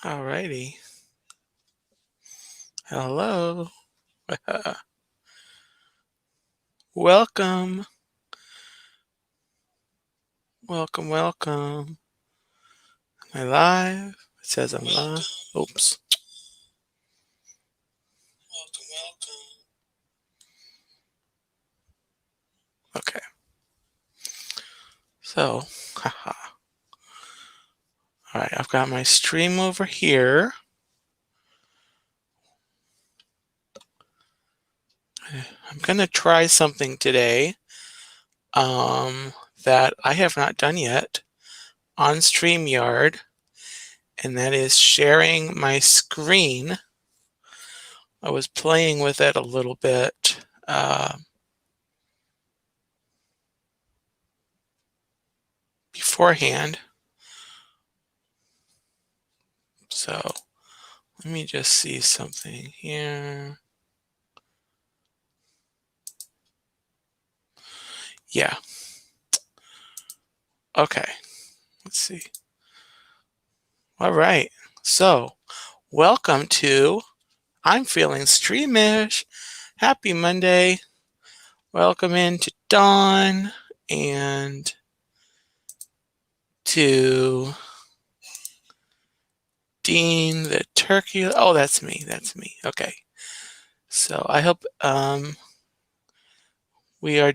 Alrighty. Hello. Welcome. Welcome. Am I live? It says I'm live. Oops. Okay. So, haha. Alright, I've got my stream over here. I'm gonna try something today that I have not done yet on StreamYard, and that is sharing my screen. I was playing with it a little bit beforehand. So let me just see something here. Yeah. Okay. Let's see. All right. So welcome to I'm Feeling Streamish. Happy Monday. Welcome in to Dawn and to Dean the Turkey. Oh, that's me. That's me. Okay. So I hope we are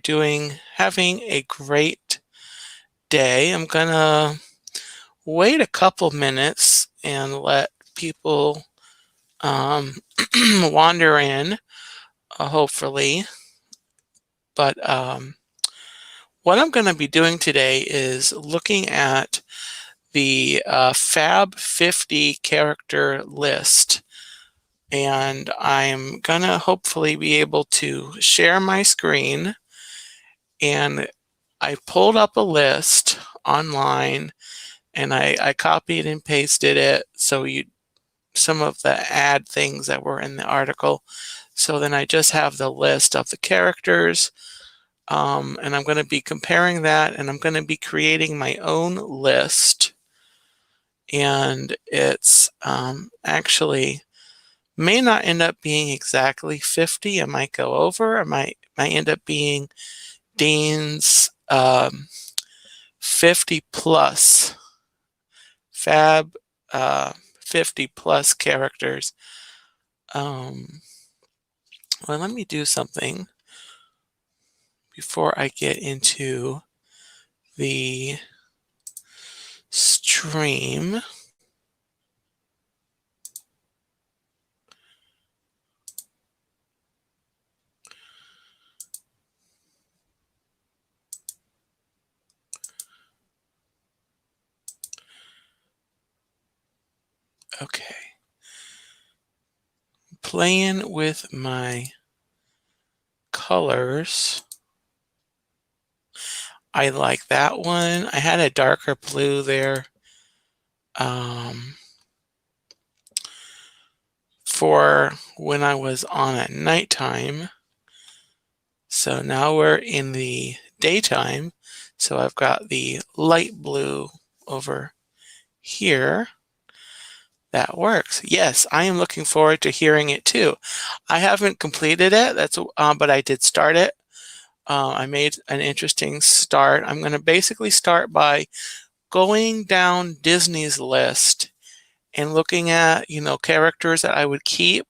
having a great day. I'm gonna wait a couple minutes and let people wander in, hopefully. But what I'm going to be doing today is looking at the Fab 50 character list. And I'm going to hopefully be able to share my screen. And I pulled up a list online and I copied and pasted it so some of the add things that were in the article. So then I just have the list of the characters, and I'm going to be comparing that, and I'm going to be creating my own list. And it's actually may not end up being exactly 50. It might go over. It might end up being Dean's 50 plus Fab 50 plus characters. Well, let me do something before I get into the stream. Okay. Playing with my colors. I like that one. I had a darker blue there for when I was on at nighttime. So now we're in the daytime. So I've got the light blue over here. That works. Yes, I am looking forward to hearing it too. I haven't completed it, but I did start it. I made an interesting start. I'm going to basically start by going down Disney's list and looking at, characters that I would keep,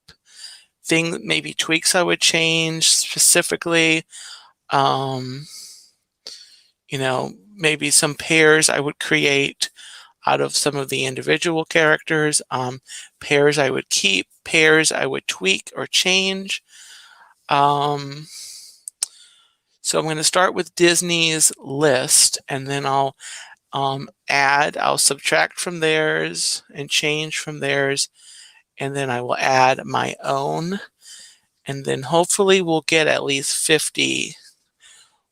maybe tweaks I would change specifically, maybe some pairs I would create out of some of the individual characters, pairs I would keep, pairs I would tweak or change. So I'm going to start with Disney's list, and then I'll I'll subtract from theirs and change from theirs, and then I will add my own, and then hopefully we'll get at least 50.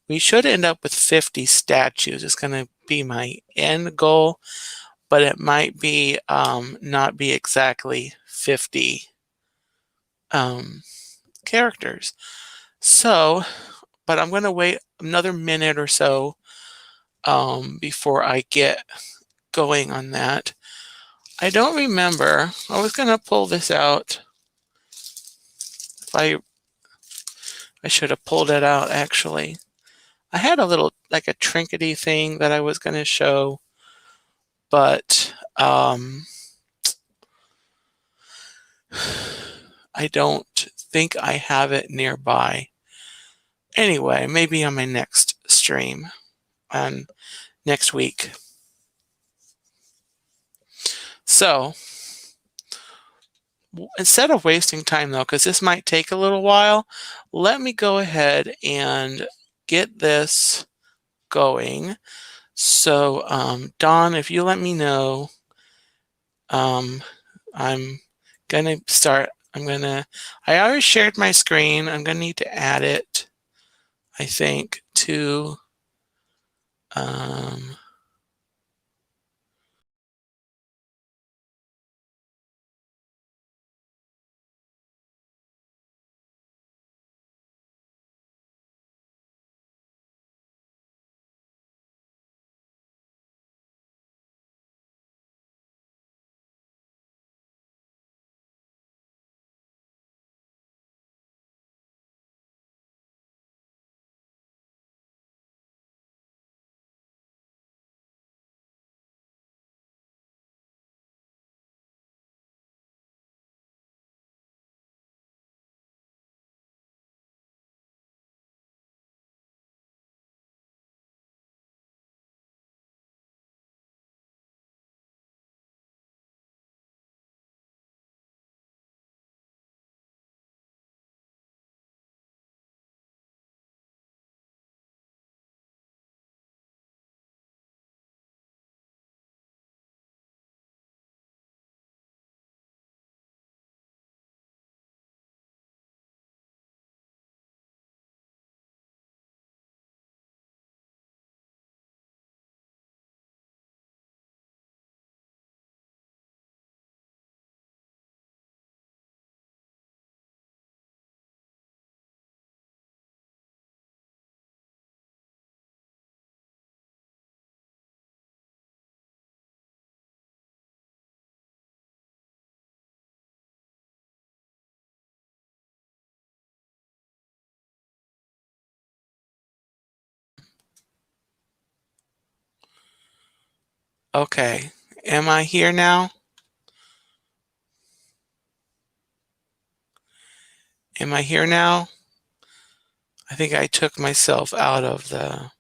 We should end up with 50 statues. It's going to be my end goal, but it might be not be exactly 50 characters. So, but I'm going to wait another minute or so before I get going on that. I don't remember. I was going to pull this out. I should have pulled it out, actually. I had a little, like a trinkety thing that I was going to show, but I don't think I have it nearby. Anyway, maybe on my next stream on next week. So instead of wasting time though, because this might take a little while, let me go ahead and get this going. So Dawn, if you let me know, I'm gonna start. I already shared my screen. I'm gonna need to add it, I think, to okay. Am I here now? Am I here now? I think I took myself out of the.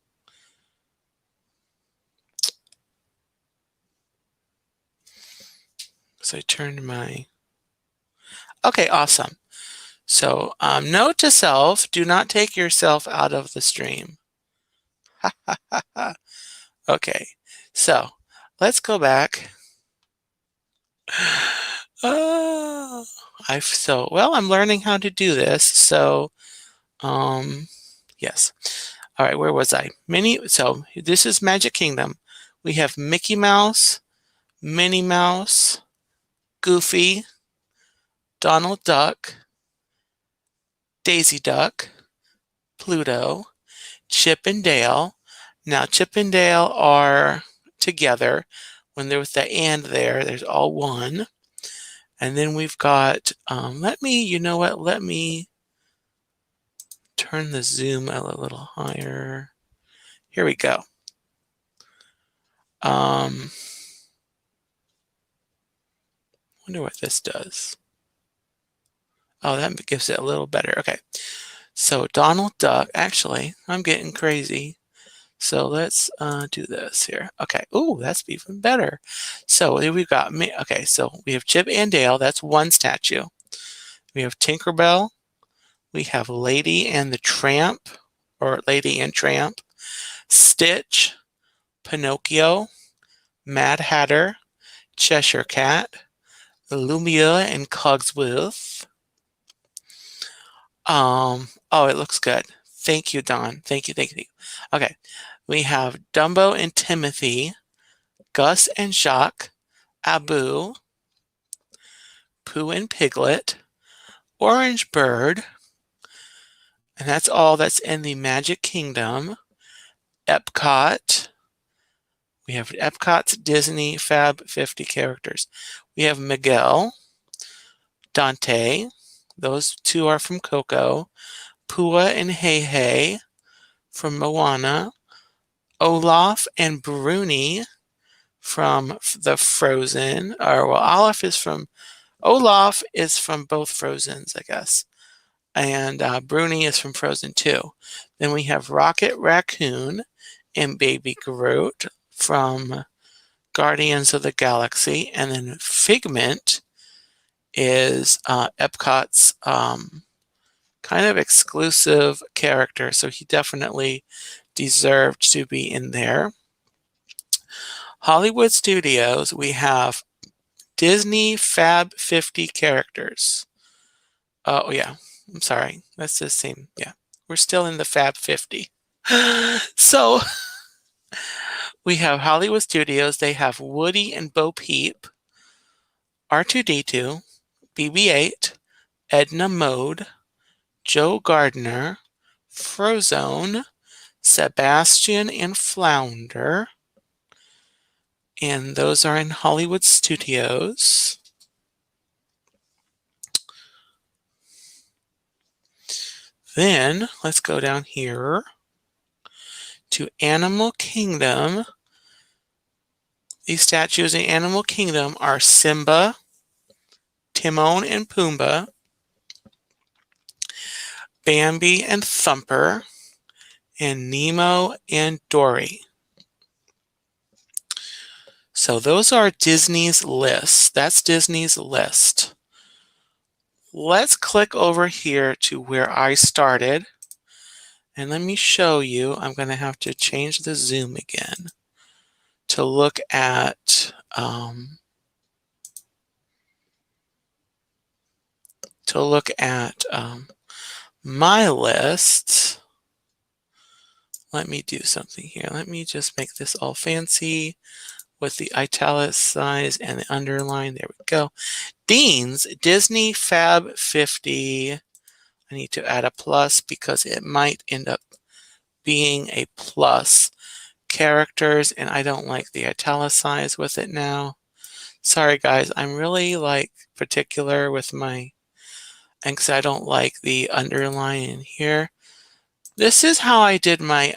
So I turned my. Okay, awesome. So note to self: do not take yourself out of the stream. Okay, so let's go back. I'm learning how to do this. So, yes. All right, where was I? So this is Magic Kingdom. We have Mickey Mouse, Minnie Mouse, Goofy, Donald Duck, Daisy Duck, Pluto, Chip and Dale. Now, Chip and Dale are together. When there was the and there, there's all one. And then we've got, let me turn the zoom a little higher. Here we go. Wonder what this does. Oh, that gives it a little better. Okay. So Donald Duck, actually, I'm getting crazy. So let's do this here. Okay. Ooh, that's even better. So here we've got me. Okay, so we have Chip and Dale. That's one statue. We have Tinkerbell. We have Lady and the Tramp, or Lady and Tramp. Stitch, Pinocchio, Mad Hatter, Cheshire Cat, Lumia and Cogsworth. Oh, it looks good. Thank you, Don. Thank you, thank you. Okay, we have Dumbo and Timothy, Gus and Jacques, Abu, Pooh and Piglet, Orange Bird, and that's all that's in the Magic Kingdom. Epcot. We have Epcot's Disney Fab 50 characters. We have Miguel, Dante, those two are from Coco, Pua and Hey Hey from Moana, Olaf and Bruni from the Frozen, or well, Olaf is from both Frozens, I guess, and Bruni is from Frozen 2. Then we have Rocket Raccoon and Baby Groot from Guardians of the Galaxy, and then Figment is Epcot's kind of exclusive character, so he definitely deserved to be in there. Hollywood Studios, we have Disney Fab 50 characters. Oh yeah, I'm sorry, that's the same. Yeah, we're still in the Fab 50. So we have Hollywood Studios. They have Woody and Bo Peep, R2-D2, BB-8, Edna Mode, Joe Gardner, Frozone, Sebastian and Flounder, and those are in Hollywood Studios. Then let's go down here to Animal Kingdom. These statues in Animal Kingdom are Simba, Timon and Pumbaa, Bambi and Thumper, and Nemo and Dory. So those are Disney's list. That's Disney's list. Let's click over here to where I started. And let me show you. I'm going to have to change the zoom again to look at my list. Let me do something here. Let me just make this all fancy with the italicized and the underline. There we go. Dean's Disney Fab 50. I need to add a plus because it might end up being a plus. Characters, and I don't like the italicized with it now. Sorry guys, I'm really particular with my, and because I don't like the underline in here. This is how I did my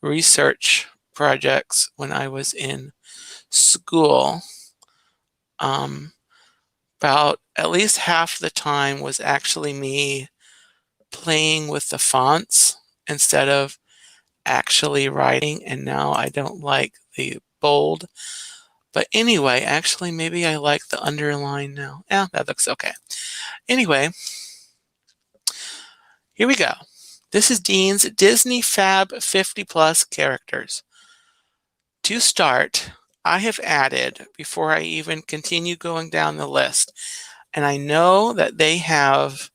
research projects when I was in school. About at least half the time was actually me playing with the fonts instead of actually writing, and now I don't like the bold. But anyway, actually maybe I like the underline now. Yeah, that looks okay. Anyway, here we go. This is Dean's Disney Fab 50 plus characters. To start, I have added, before I even continue going down the list, and I know that they have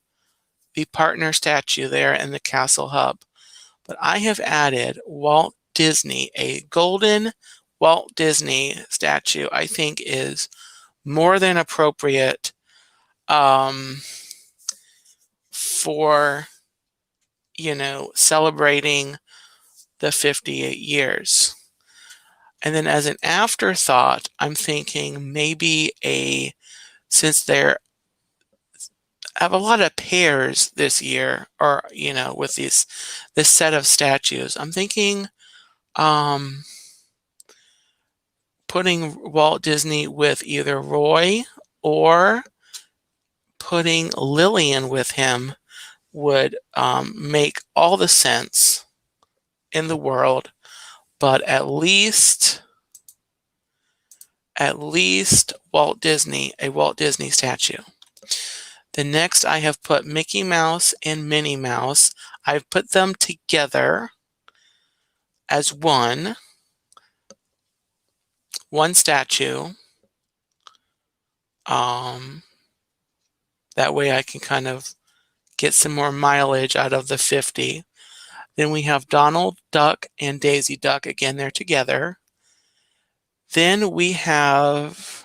the partner statue there in the Castle Hub, but I have added Walt Disney, a golden Walt Disney statue. I think is more than appropriate for, celebrating the 58 years. And then as an afterthought, I'm thinking maybe since they have a lot of pairs this year, or, with this set of statues, I'm thinking putting Walt Disney with either Roy or putting Lillian with him would make all the sense in the world. But at least Walt Disney, a Walt Disney statue. The next I have put Mickey Mouse and Minnie Mouse. I've put them together as one statue. That way I can kind of get some more mileage out of the 50. Then we have Donald Duck and Daisy Duck. Again, they're together. Then we have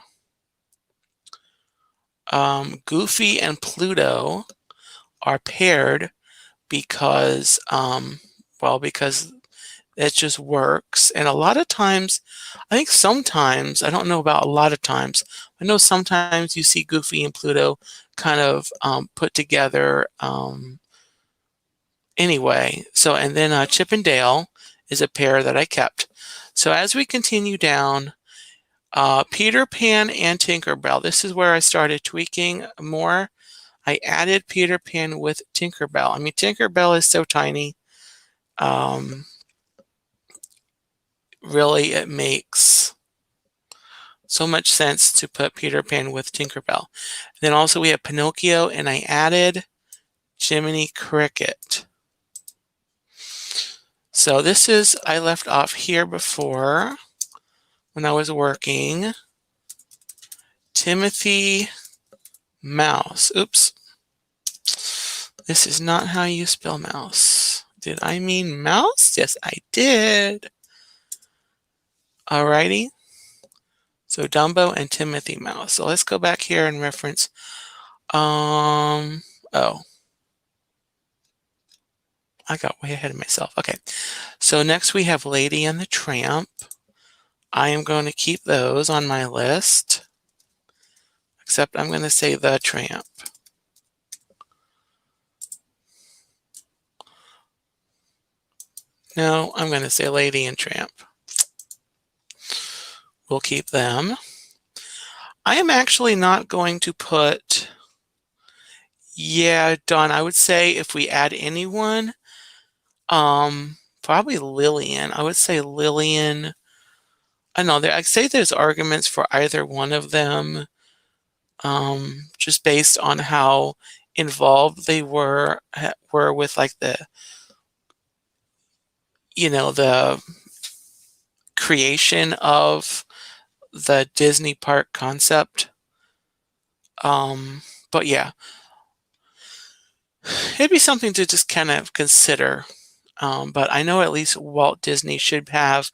Goofy and Pluto are paired because, because It just works. And a lot of times, I think sometimes, I don't know about a lot of times, I know sometimes you see Goofy and Pluto kind of put together anyway. So, and then Chip and Dale is a pair that I kept. So as we continue down, Peter Pan and Tinkerbell, this is where I started tweaking more. I added Peter Pan with Tinkerbell. I mean, Tinkerbell is so tiny. Really, it makes so much sense to put Peter Pan with Tinkerbell. Then also we have Pinocchio, and I added Jiminy Cricket. So this is, I left off here before when I was working. Timothy Mouse. Oops. This is not how you spell mouse. Did I mean mouse? Yes, I did. Alrighty. So Dumbo and Timothy Mouse. So let's go back here and reference. Oh. I got way ahead of myself. Okay. So next we have Lady and the Tramp. I am going to keep those on my list. Except I'm going to say the Tramp. No, I'm going to say Lady and Tramp. We'll keep them. I am actually not going to put, yeah, Dawn, I would say if we add anyone, probably Lillian. I would say Lillian. I know I'd say there's arguments for either one of them, just based on how involved they were with like the, the creation of the Disney park concept. But yeah, it'd be something to just kind of consider. But I know at least Walt Disney should have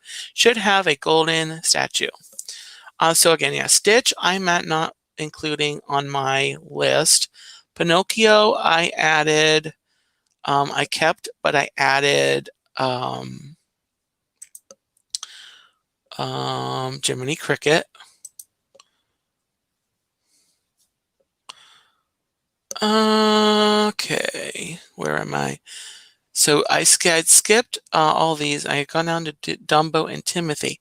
a golden statue. So again, yeah, Stitch I'm not including on my list. Pinocchio I added, I kept, but I added Jiminy Cricket. Okay, where am I? So I skipped all these. I had gone down to Dumbo and Timothy.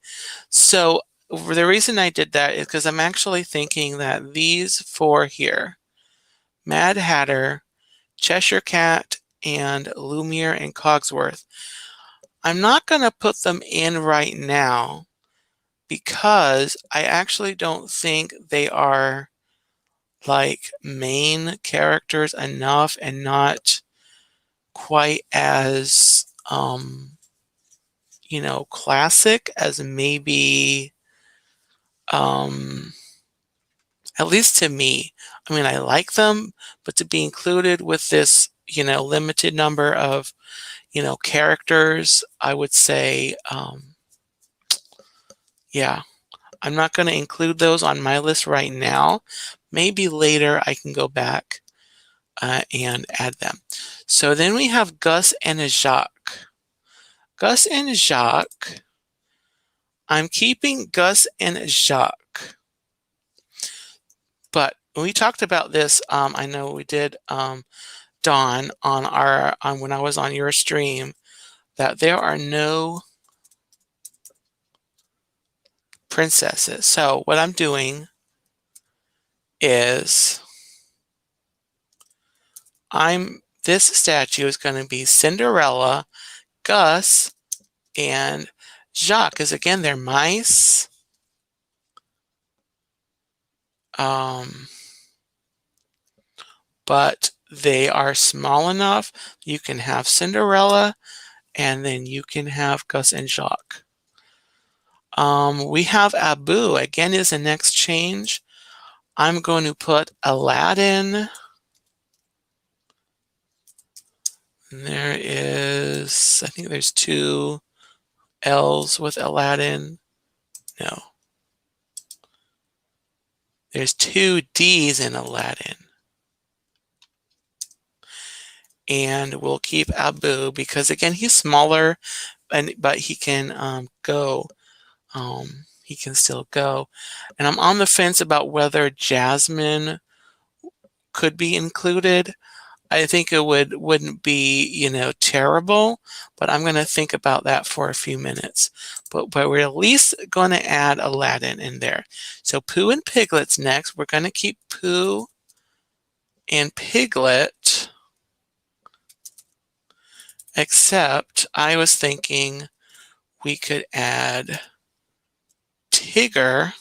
So the reason I did that is because I'm actually thinking that these four here, Mad Hatter, Cheshire Cat, and Lumiere and Cogsworth, I'm not going to put them in right now because I actually don't think they are like main characters enough and not quite as classic as maybe at least to me. I mean, I like them, but to be included with this limited number of characters, I would say yeah, I'm not going to include those on my list right now. Maybe later I can go back and add them. So then we have Gus and Jacques. Gus and Jacques. I'm keeping Gus and Jacques. But we talked about this, I know we did, Dawn, on when I was on your stream, that there are no princesses. So what I'm doing is this statue is going to be Cinderella, Gus, and Jacques, because again, they're mice. But they are small enough. You can have Cinderella, and then you can have Gus and Jacques. We have Abu, again, is the next change. I'm going to put Aladdin. And there is, I think there's 2 L's with Aladdin. No. There's 2 D's in Aladdin. And we'll keep Abu because, again, he's smaller. but he can go. He can still go. And I'm on the fence about whether Jasmine could be included. I think it wouldn't be, terrible, but I'm going to think about that for a few minutes. But we're at least going to add Aladdin in there. So Pooh and Piglet's next. We're going to keep Pooh and Piglet, except I was thinking we could add Tigger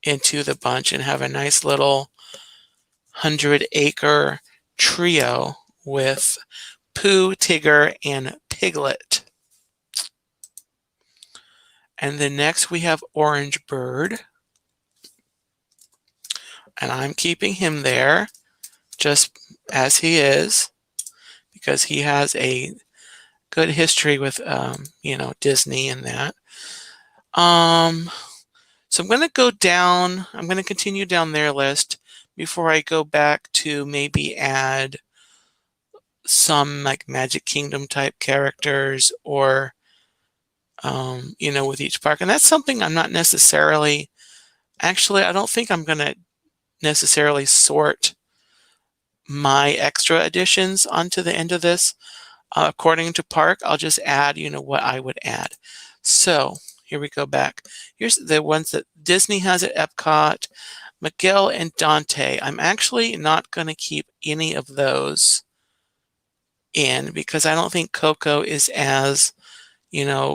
into the bunch and have a nice little 100-acre trio with Pooh, Tigger, and Piglet. And then next we have Orange Bird. And I'm keeping him there just as he is because he has a good history with, Disney and that. So I'm going to go down. I'm going to continue down their list before I go back to maybe add some like Magic Kingdom type characters or, with each park. And that's something I'm not necessarily, actually, I don't think I'm going to necessarily sort my extra additions onto the end of this. According to park, I'll just add, what I would add. So here we go back. Here's the ones that Disney has at Epcot. Miguel and Dante. I'm actually not going to keep any of those in because I don't think Coco is as,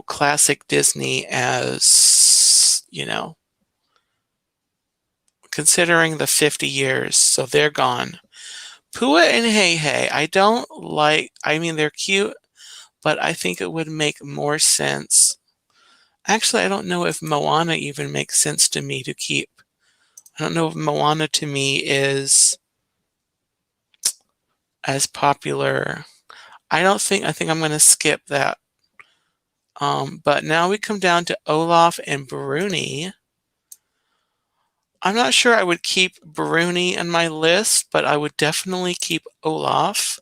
classic Disney as, considering the 50 years. So they're gone. Pua and Hey Hey, I don't like, they're cute, but I think it would make more sense. Actually, I don't know if Moana even makes sense to me to keep. I don't know if Moana to me is as popular. I think I'm going to skip that. But now we come down to Olaf and Bruni. I'm not sure I would keep Bruni in my list, but I would definitely keep Olaf.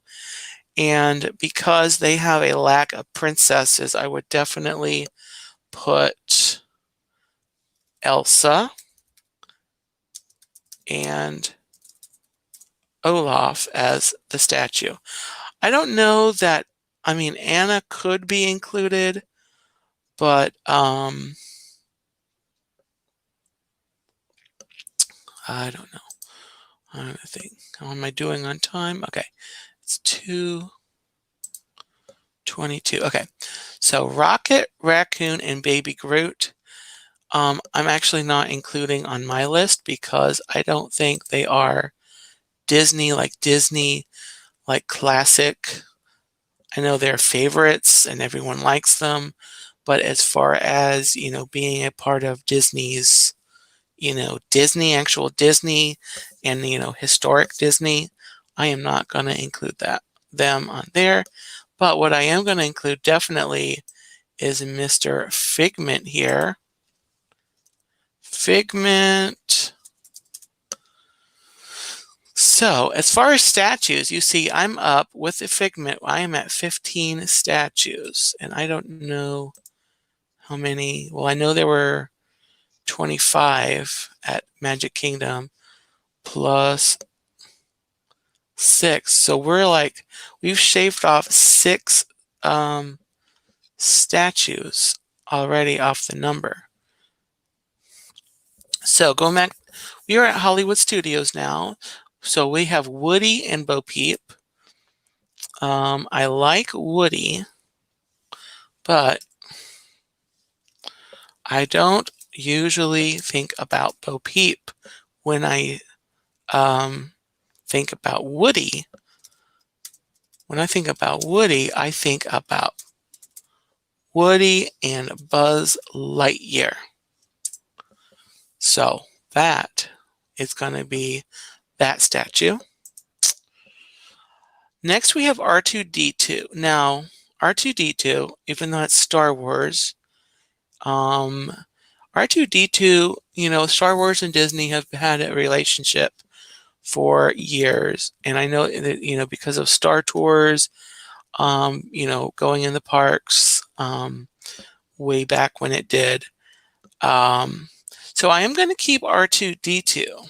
And because they have a lack of princesses, I would definitely put Elsa and Olaf as the statue. I don't know that, Anna could be included, but I don't know. I don't think. How am I doing on time? Okay. It's 2:22. Okay. So Rocket, Raccoon, and Baby Groot. I'm actually not including on my list because I don't think they are Disney, like classic. I know they're favorites and everyone likes them, but as far as, being a part of Disney's, actual Disney and, historic Disney, I am not going to include them on there. But what I am going to include definitely is Mr. Figment here. Figment. So as far as statues, you see I'm up with the Figment. I am at 15 statues, and I don't know how many. Well, I know there were 25 at Magic Kingdom plus 6. So we've shaved off 6 statues already off the number. So going back, we are at Hollywood Studios now. So we have Woody and Bo Peep. I like Woody, but I don't usually think about Bo Peep when I think about Woody. When I think about Woody, I think about Woody and Buzz Lightyear. So that is going to be that statue. Next, we have R2-D2. Now, R2-D2, even though it's Star Wars, R2-D2, Star Wars and Disney have had a relationship for years. And I know that, because of Star Tours, going in the parks, way back when it did. So I am going to keep R2D2.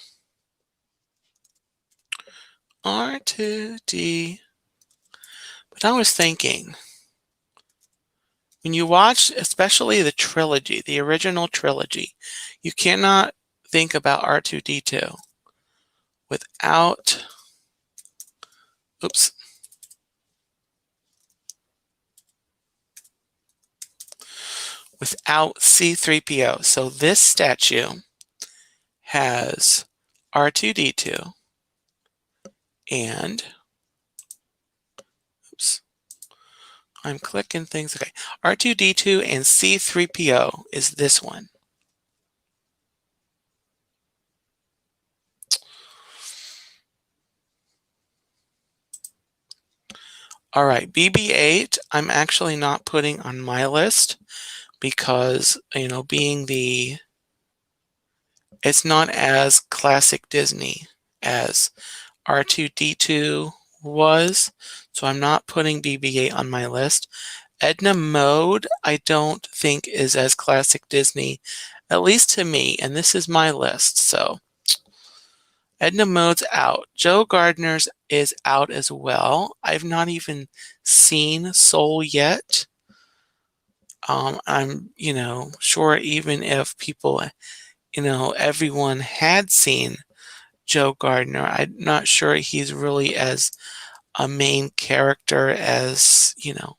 R2D. But I was thinking, when you watch, especially the trilogy, the original trilogy, you cannot think about R2D2 without, oops, without C3PO. So this statue has R2D2 and, oops, I'm clicking things. Okay, R2D2 and C3PO is this one. All right, BB-8, I'm actually not putting on my list because, you know, it's not as classic Disney as R2D2 was, so I'm not putting BB-8 on my list. Edna Mode, I don't think is as classic Disney, at least to me, and this is my list, so Edna Mode's out. Joe Gardner's is out as well. I've not even seen Soul yet. I'm, you know, sure even if people, you know, everyone had seen Joe Gardner, I'm not sure he's really as a main character as, you know,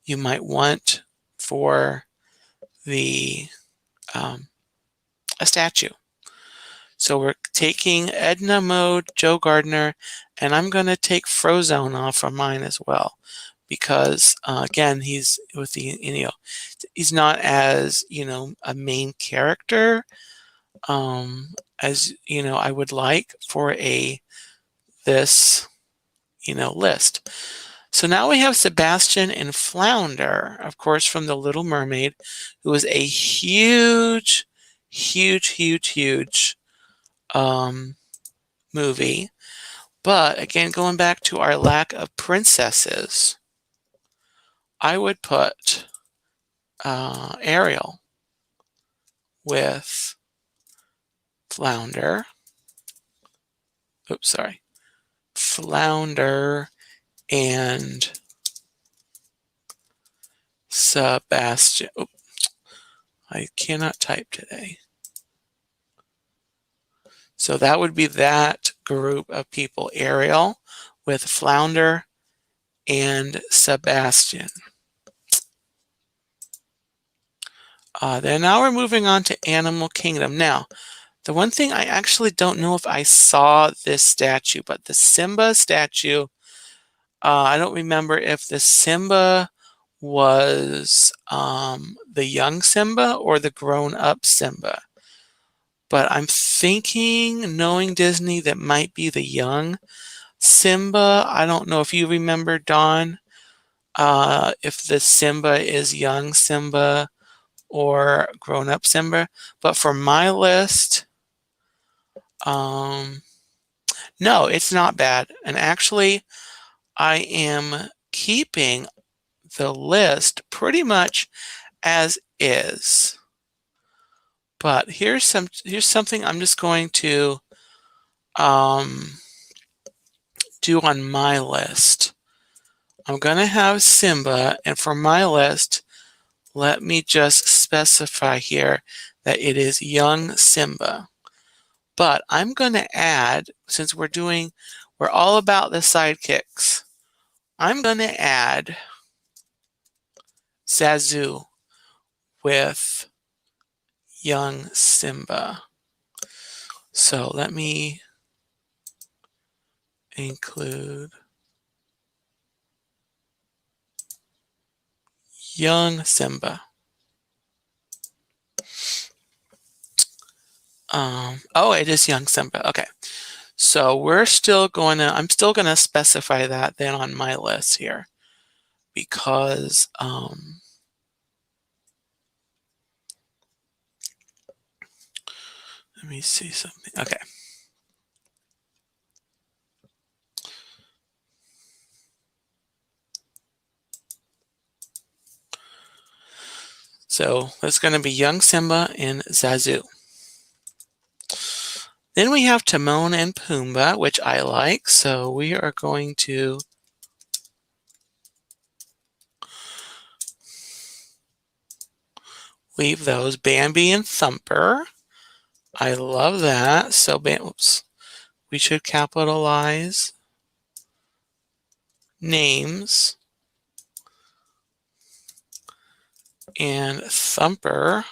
you might want for the a statue. So we're taking Edna Mode, Joe Gardner, and I'm going to take Frozone off from mine as well, because again, he's with the, you know, he's not as, you know, a main character as, you know, I would like for this, you know, list. So now we have Sebastian and Flounder, of course, from The Little Mermaid, who was a huge, huge, huge, huge movie. But again, going back to our lack of princesses, I would put Ariel with Flounder. Oops, sorry. Flounder and Sebastian. Oops, I cannot type today. So that would be that group of people, Ariel with Flounder and Sebastian. Then now we're moving on to Animal Kingdom. Now, the one thing I actually don't know if I saw this statue, but the Simba statue, I don't remember if the Simba was the young Simba or the grown-up Simba. But I'm thinking, knowing Disney, that might be the young Simba. I don't know if you remember, Dawn, if the Simba is young Simba or grown-up Simba. But for my list, no, it's not bad. And actually, I am keeping the list pretty much as is. But here's something I'm just going to do on my list. I'm going to have Simba, and for my list, let me just specify here that it is young Simba. But I'm going to add, since we're all about the sidekicks, I'm going to add Zazu with young Simba. So let me include young Simba. Oh, it is young Simba. Okay. So I'm still going to specify that then on my list here, because let me see something. Okay. So that's going to be young Simba and Zazu. Then we have Timon and Pumbaa, which I like. So we are going to leave those. Bambi and Thumper. I love that. So, oops, we should capitalize names. And Thumper.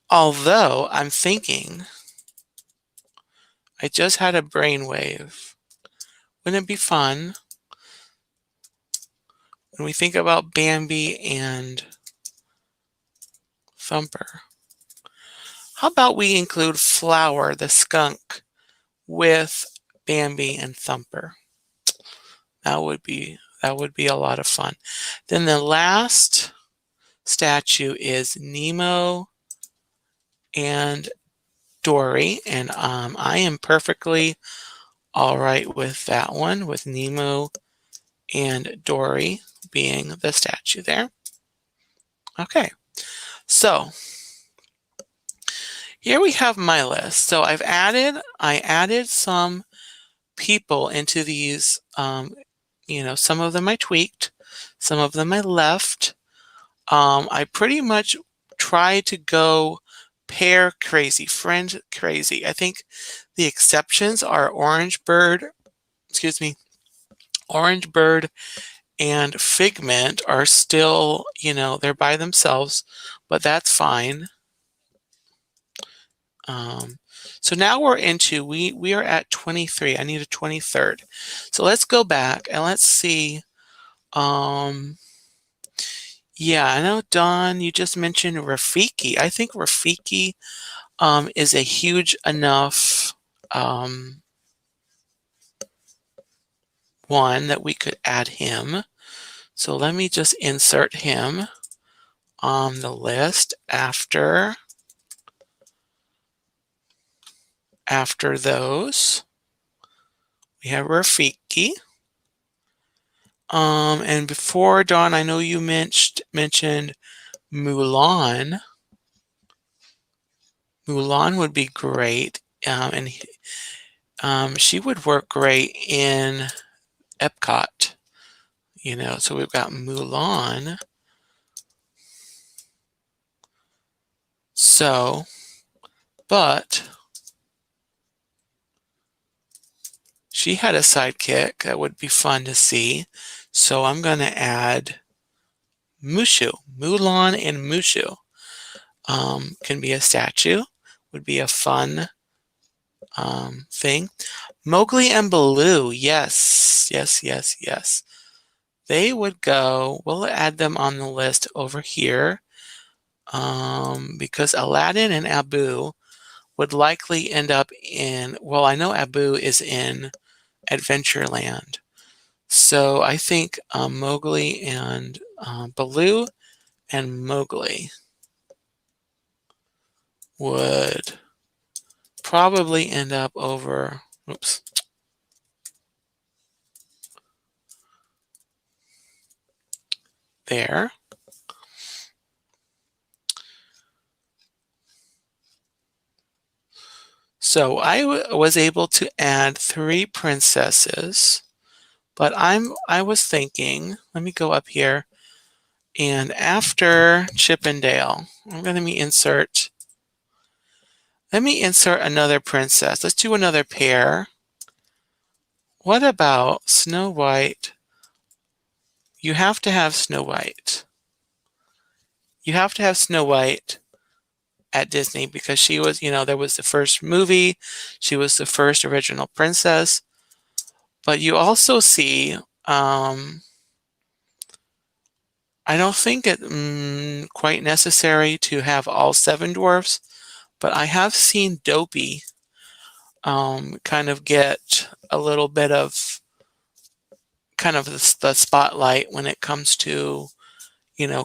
Although I'm thinking, I just had a brainwave. Wouldn't it be fun when we think about Bambi and Thumper? How about we include Flower the skunk with Bambi and Thumper? That would be a lot of fun. Then the last statue is Nemo and Dory, and I am perfectly all right with that one, with Nemo and Dory being the statue there. Okay, so here we have my list. So I added some people into these. Some of them I tweaked, some of them I left. I pretty much try to go pair crazy, friend crazy. I think the exceptions are Orange Bird and Figment are still, they're by themselves, but that's fine. So now we're into, we are at 23. I need a 23rd. So let's go back and let's see. Yeah, I know, Don, you just mentioned Rafiki. I think Rafiki is a huge enough one that we could add him. So let me just insert him on the list after those. We have Rafiki. And before, Dawn, I know you mentioned Mulan. Mulan would be great, and she would work great in Epcot. So we've got Mulan. So, but she had a sidekick that would be fun to see. So I'm going to add Mushu. Mulan and Mushu can be a statue. Would be a fun thing. Mowgli and Baloo. Yes, yes, yes, yes. They would go. We'll add them on the list over here because Aladdin and Abu would likely end up in, well, I know Abu is in Adventureland. So I think Mowgli and Baloo and Mowgli would probably end up over, oops. There. So I was able to add 3 princesses, but I was thinking, let me go up here, and after Chippendale, let me insert another princess. Let's do another pair. What about Snow White? You have to have Snow White. You have to have Snow White at Disney because she was, there was the first movie. She was the first original princess. But you also see, I don't think it quite necessary to have all 7 dwarfs, but I have seen Dopey kind of get a little bit of kind of the spotlight when it comes to,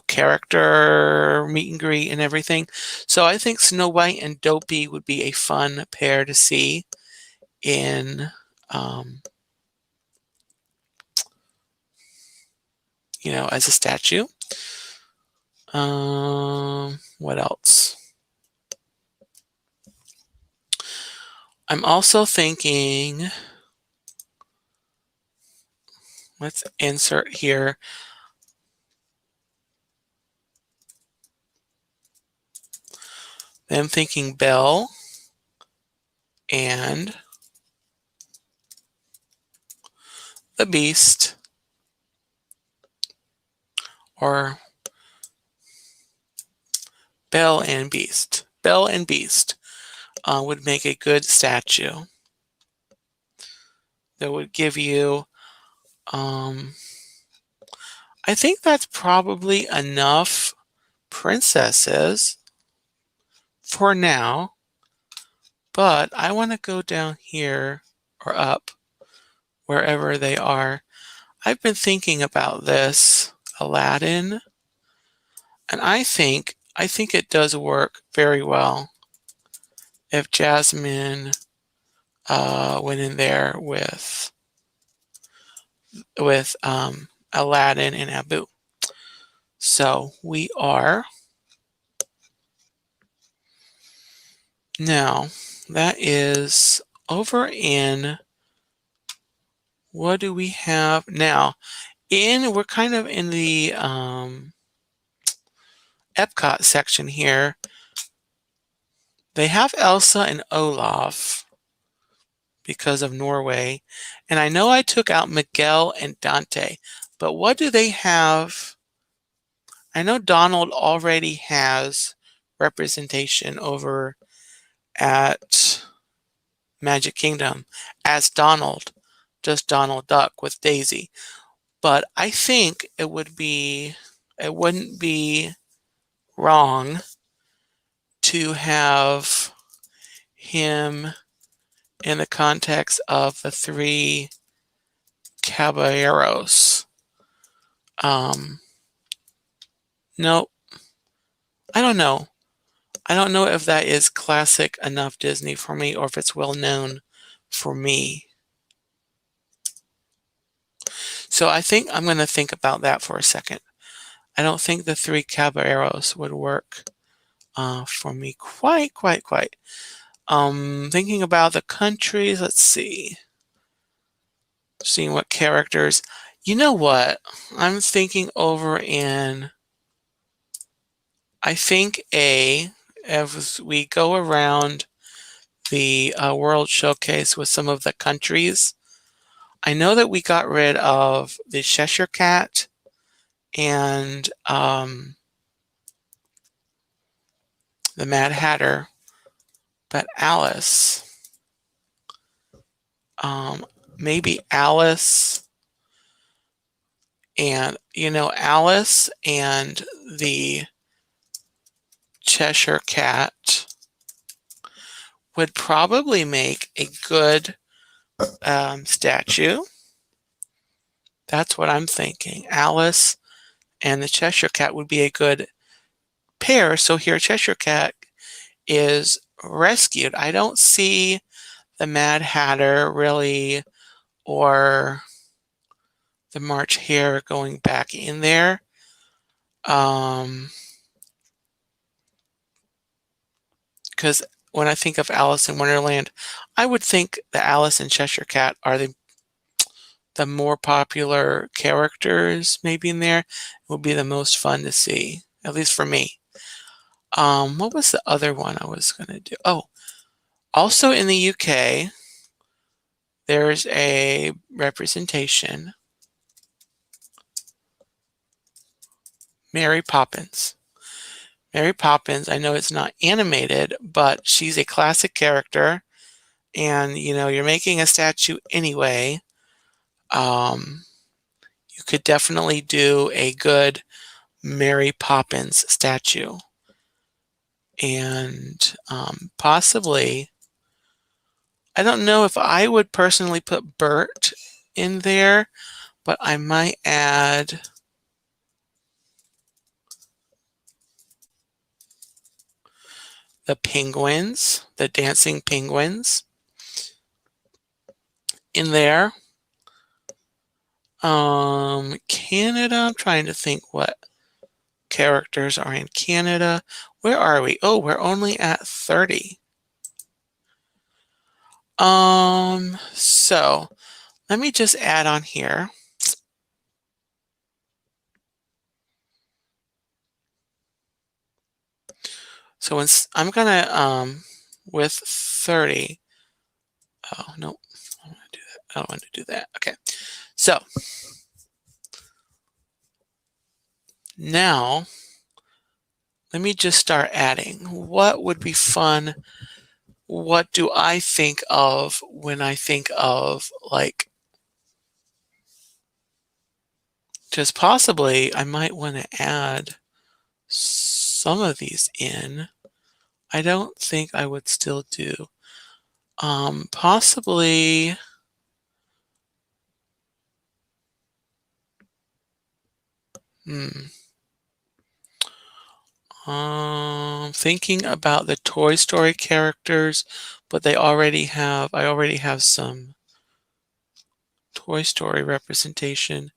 character meet and greet and everything. So I think Snow White and Dopey would be a fun pair to see in you know, as a statue. What else? I'm also thinking, let's insert here. I'm thinking Belle and the Beast, or Belle and Beast. Belle and Beast would make a good statue that would give you, I think that's probably enough princesses for now, but I want to go down here or up, wherever they are. I've been thinking about this, Aladdin, and I think it does work very well if Jasmine went in there with Aladdin and Abu. So we are now, that is over in, what do we have now? We're kind of in the Epcot section here. They have Elsa and Olaf because of Norway. And I know I took out Miguel and Dante, but what do they have? I know Donald already has representation over at Magic Kingdom as Donald, just Donald Duck with Daisy. But I think it wouldn't be wrong to have him in the context of the three caballeros. No, I don't know. I don't know if that is classic enough Disney for me or if it's well known for me. So I think I'm going to think about that for a second. I don't think the three caballeros would work for me quite. Thinking about the countries, let's see. Seeing what characters. You know what? I'm thinking over in, I think as we go around the World Showcase with some of the countries, I know that we got rid of the Cheshire Cat and the Mad Hatter, but Alice, maybe Alice and, Alice and the Cheshire Cat would probably make a good statue. That's what I'm thinking. Alice and the Cheshire Cat would be a good pair. So here Cheshire Cat is rescued. I don't see the Mad Hatter really, or the March Hare going back in there. Because when I think of Alice in Wonderland, I would think the Alice and Cheshire Cat are the more popular characters maybe in there. It would be the most fun to see, at least for me. What was the other one I was going to do? Oh, also in the UK, there's a representation. Mary Poppins. Mary Poppins, I know it's not animated, but she's a classic character. And, you're making a statue anyway. You could definitely do a good Mary Poppins statue. And possibly, I don't know if I would personally put Bert in there, but I might add the penguins, the dancing penguins in there. Canada, I'm trying to think what characters are in Canada. Where are we? Oh, we're only at 30. So let me just add on here. So I'm gonna, with 30, oh, no, I don't want to do that. I don't want to do that. Okay. So now let me just start adding. What would be fun? What do I think of when I think of, like, just possibly I might want to add some of these in. I don't think I would still do. Possibly, thinking about the Toy Story characters, but I already have some Toy Story representation.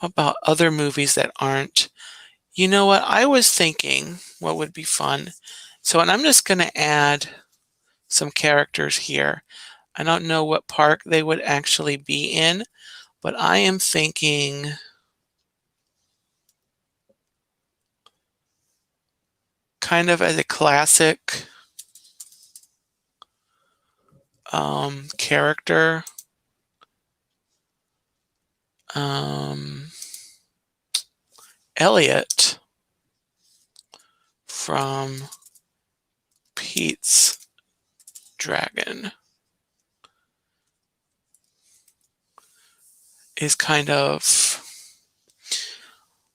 About other movies that aren't. You know what? I was thinking what would be fun. So, and I'm just going to add some characters here. I don't know what park they would actually be in, but I am thinking kind of as a classic character. Elliot from Pete's Dragon is kind of,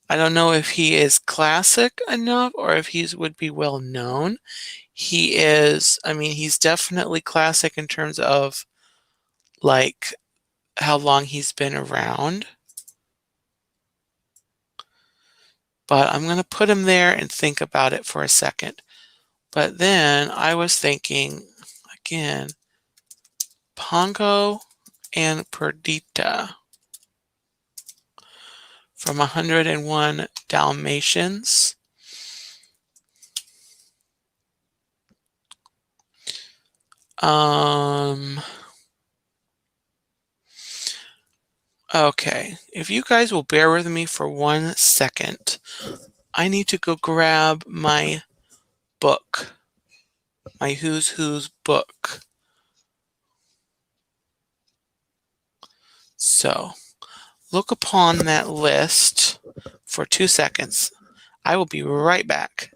I don't know if he is classic enough or if he would be well known. He is, I mean, he's definitely classic in terms of like how long he's been around. But I'm going to put him there and think about it for a second. But then I was thinking, again, Pongo and Perdita from 101 Dalmatians. Okay, if you guys will bear with me for 1 second, I need to go grab my book, my Who's Who's book. So, look upon that list for 2 seconds. I will be right back.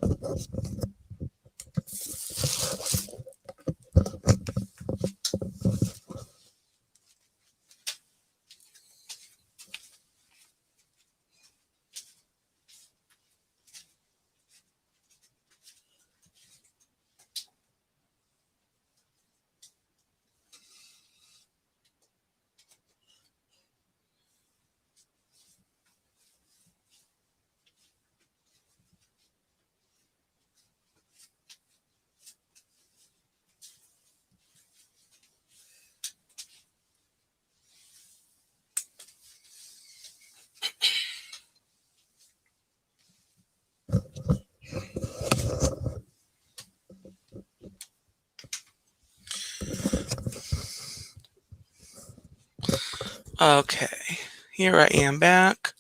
Okay, here I am back.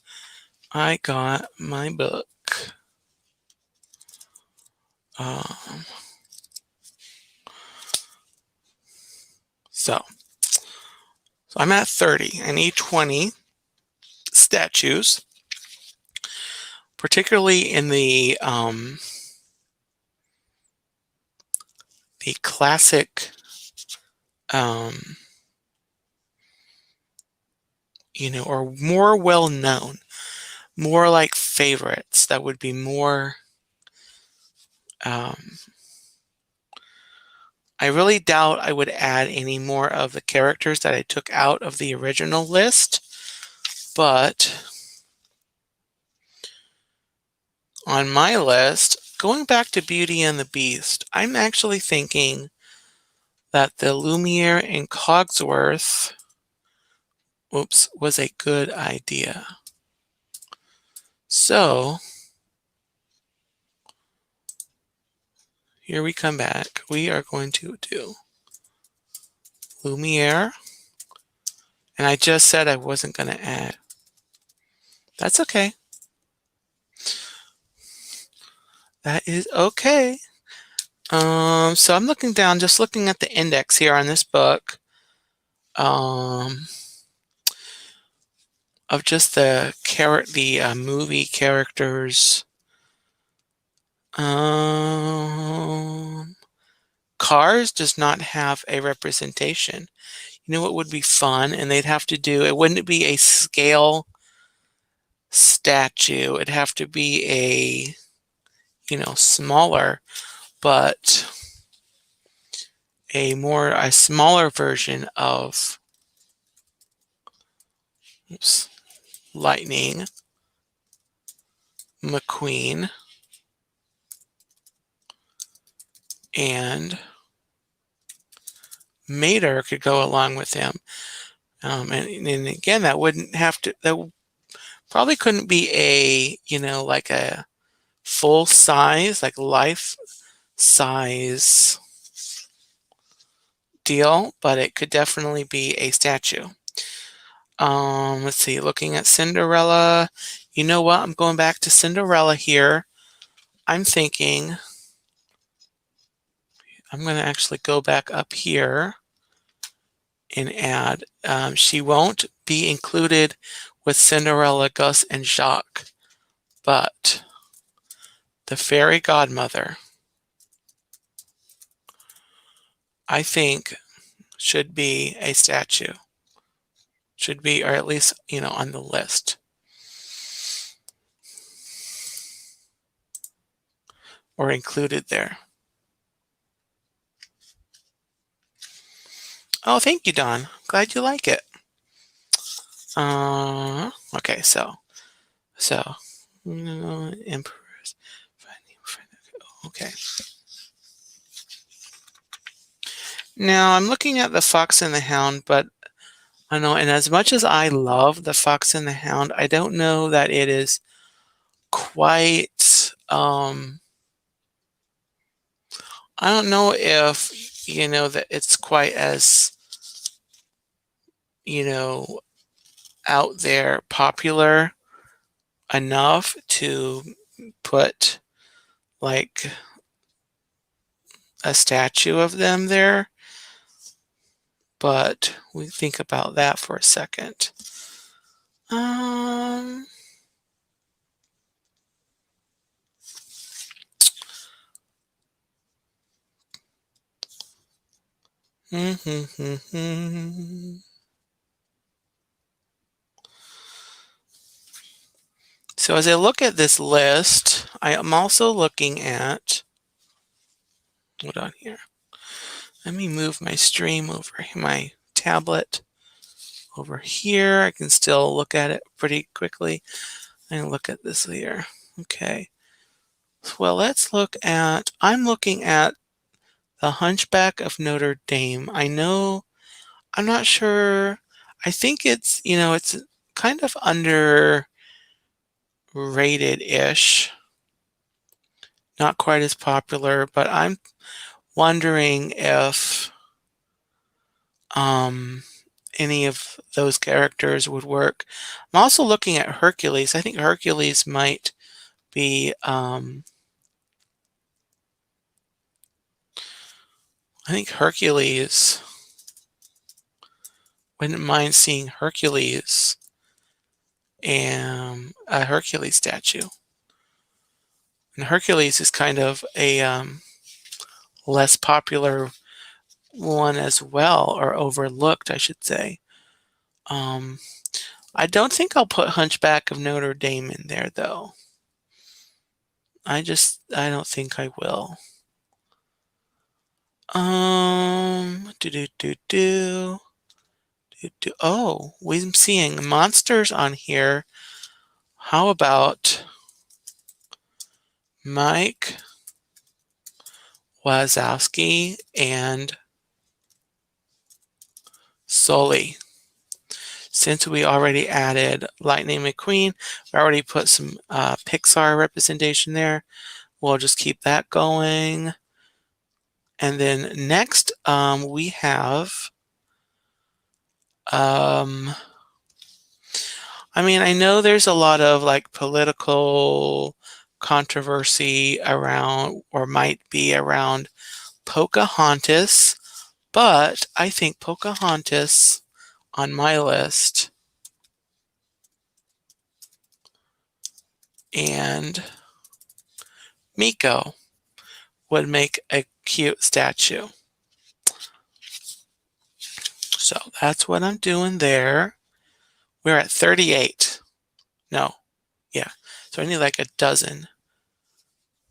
I got my book. So I'm at 30. I need 20 statues, particularly in the classic, or more well-known, more like favorites that would be more. I really doubt I would add any more of the characters that I took out of the original list, but on my list, going back to Beauty and the Beast, I'm actually thinking that the Lumiere in Cogsworth, was a good idea. So, here we come back. We are going to do Lumiere, and I just said I wasn't going to add. That's okay. That is okay. So I'm looking down, just looking at the index here on this book, of just the movie characters. Cars does not have a representation. You know what would be fun? And they'd have to do, it wouldn't be a scale statue. It'd have to be a, smaller, but a smaller version of Lightning McQueen and Mater could go along with him. And again, that probably couldn't be a, like a full size, like life size deal, but it could definitely be a statue. Let's see, looking at Cinderella. You know what? I'm going back to Cinderella here. I'm thinking I'm going to actually go back up here and add. She won't be included with Cinderella, Gus, and Jacques, but the fairy godmother, I think, should be a statue. Should be, or at least, on the list. Or included there. Oh, thank you, Don. Glad you like it. Okay, so, emperors. Okay. Now I'm looking at the Fox and the Hound, but I know, and as much as I love the Fox and the Hound, I don't know that it is quite. I don't know if that it's quite as out there popular enough to put like a statue of them there, but we think about that for a second. So as I look at this list, I am also looking at, hold on here. Let me move my stream over my tablet over here. I can still look at it pretty quickly. And look at this here. Okay. Well, let's look at, I'm looking at the Hunchback of Notre Dame. I'm not sure. I think it's, it's kind of underrated-ish. Not quite as popular, but I'm wondering if any of those characters would work. I'm also looking at Hercules. I think Hercules might be, I think Hercules, wouldn't mind seeing Hercules and a Hercules statue. And Hercules is kind of a less popular one as well, or overlooked, I should say. I don't think I'll put Hunchback of Notre Dame in there, though. I don't think I will. Oh, we're seeing monsters on here. How about Mike Wazowski, and Sully. Since we already added Lightning McQueen, we already put some Pixar representation there. We'll just keep that going. And then next, we have, I mean, I know there's a lot of like political controversy around, or might be around, Pocahontas, but I think Pocahontas on my list and Miko would make a cute statue. So that's what I'm doing there. We're at 38. No, yeah. So I need like a dozen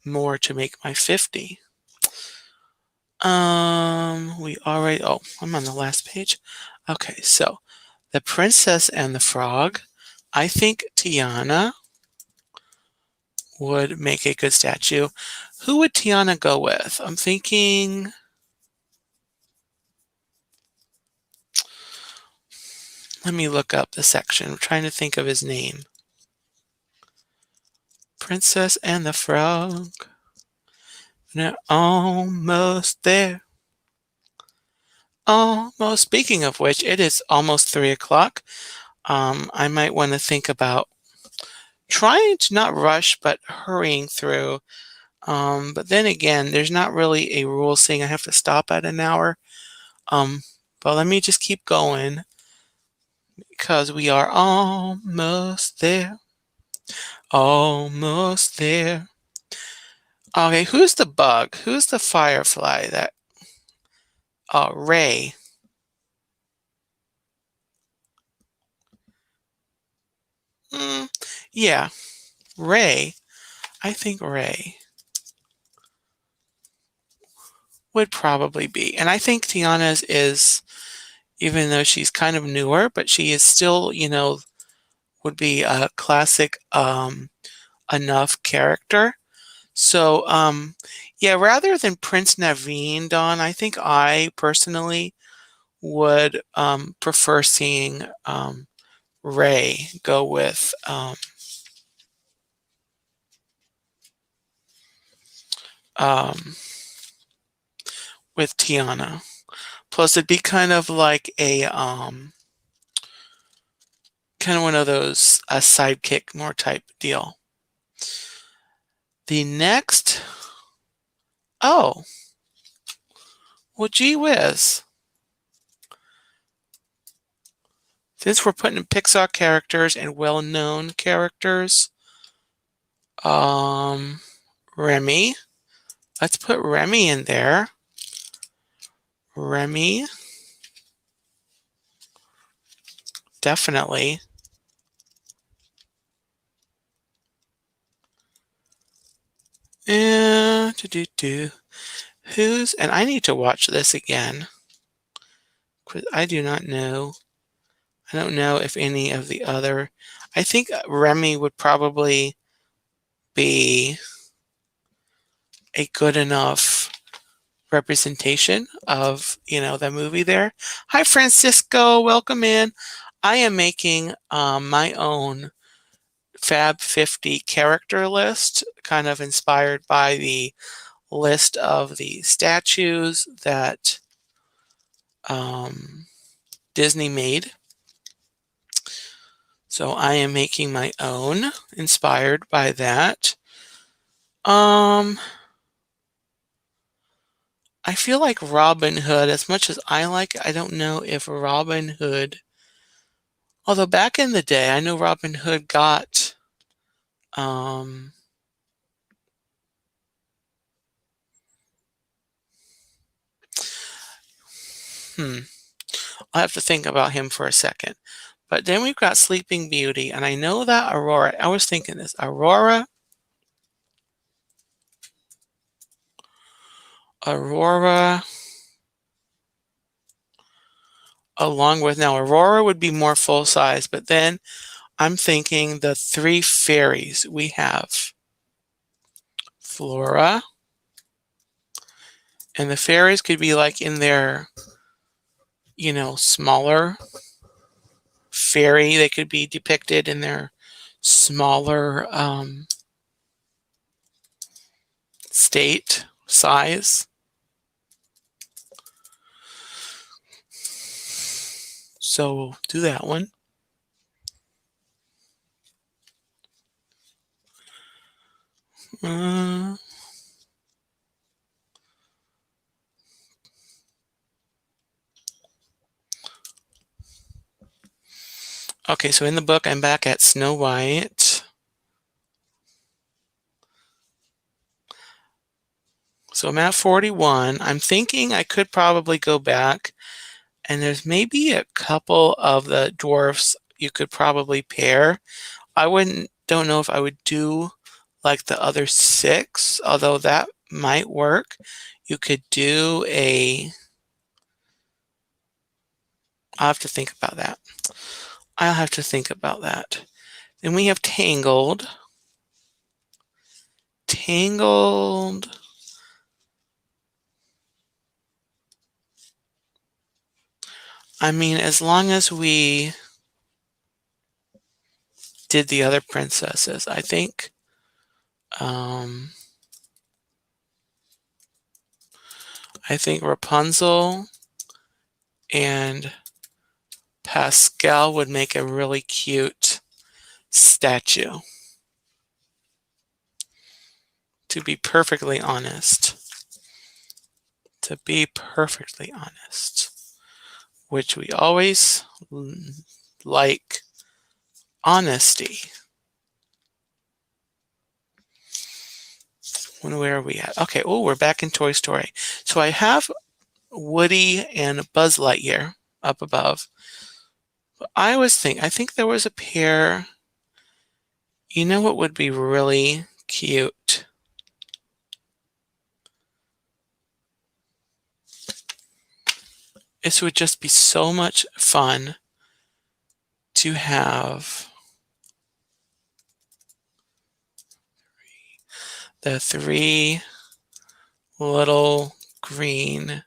more to make my 50. We already, oh, I'm on the last page. Okay, so the Princess and the Frog. I think Tiana would make a good statue. Who would Tiana go with? I'm thinking, let me look up the section. I'm trying to think of his name. Princess and the Frog. They're almost there. Almost. Speaking of which, it is almost 3 o'clock. I might want to think about trying to not rush, but hurrying through. But then again, there's not really a rule saying I have to stop at an hour. But let me just keep going because we are almost there. Almost there. Okay, who's the bug? Who's the firefly? That Ray. Yeah, Ray. I think Ray would probably be. And I think Tiana's is, even though she's kind of newer, but she is still, you know, would be a classic enough character. So, yeah, rather than Prince Naveen, Dawn, I think I personally would prefer seeing Ray go with Tiana. Plus, it'd be kind of like a kind of one of those a sidekick more type deal. The next, oh, well, gee whiz. Since we're putting in Pixar characters and well-known characters, Remy. Let's put Remy in there. Remy. Definitely. And who's, and I need to watch this again. I do not know. I don't know if any of the other, I think Remy would probably be a good enough representation of, you know, the movie there. Hi, Francisco. Welcome in. I am making my own Fab 50 character list, kind of inspired by the list of the statues that Disney made. So I am making my own, inspired by that. I feel like Robin Hood, as much as I like it, I don't know if Robin Hood, although back in the day, I know Robin Hood got, I'll have to think about him for a second. But then we've got Sleeping Beauty, and I know that Aurora, I was thinking this, Aurora, along with, now Aurora would be more full size, but then I'm thinking the 3 fairies we have. Flora, And the fairies could be like in their, smaller fairy. They could be depicted in their smaller state size. So we'll do that one. Okay, so in the book, I'm back at Snow White. So I'm at 41. I'm thinking I could probably go back, and there's maybe a couple of the dwarfs you could probably pair. Don't know if I would do like the other 6, although that might work. You could do I'll have to think about that. I'll have to think about that. Then we have Tangled. Tangled. I mean, as long as we did the other princesses, I think. I think Rapunzel and Pascal would make a really cute statue. To be perfectly honest. To be perfectly honest. Which we always like honesty. Where are we at? Okay, oh, we're back in Toy Story. So I have Woody and Buzz Lightyear up above. I think there was a pair. You know what would be really cute? This would just be so much fun to have the 3 little green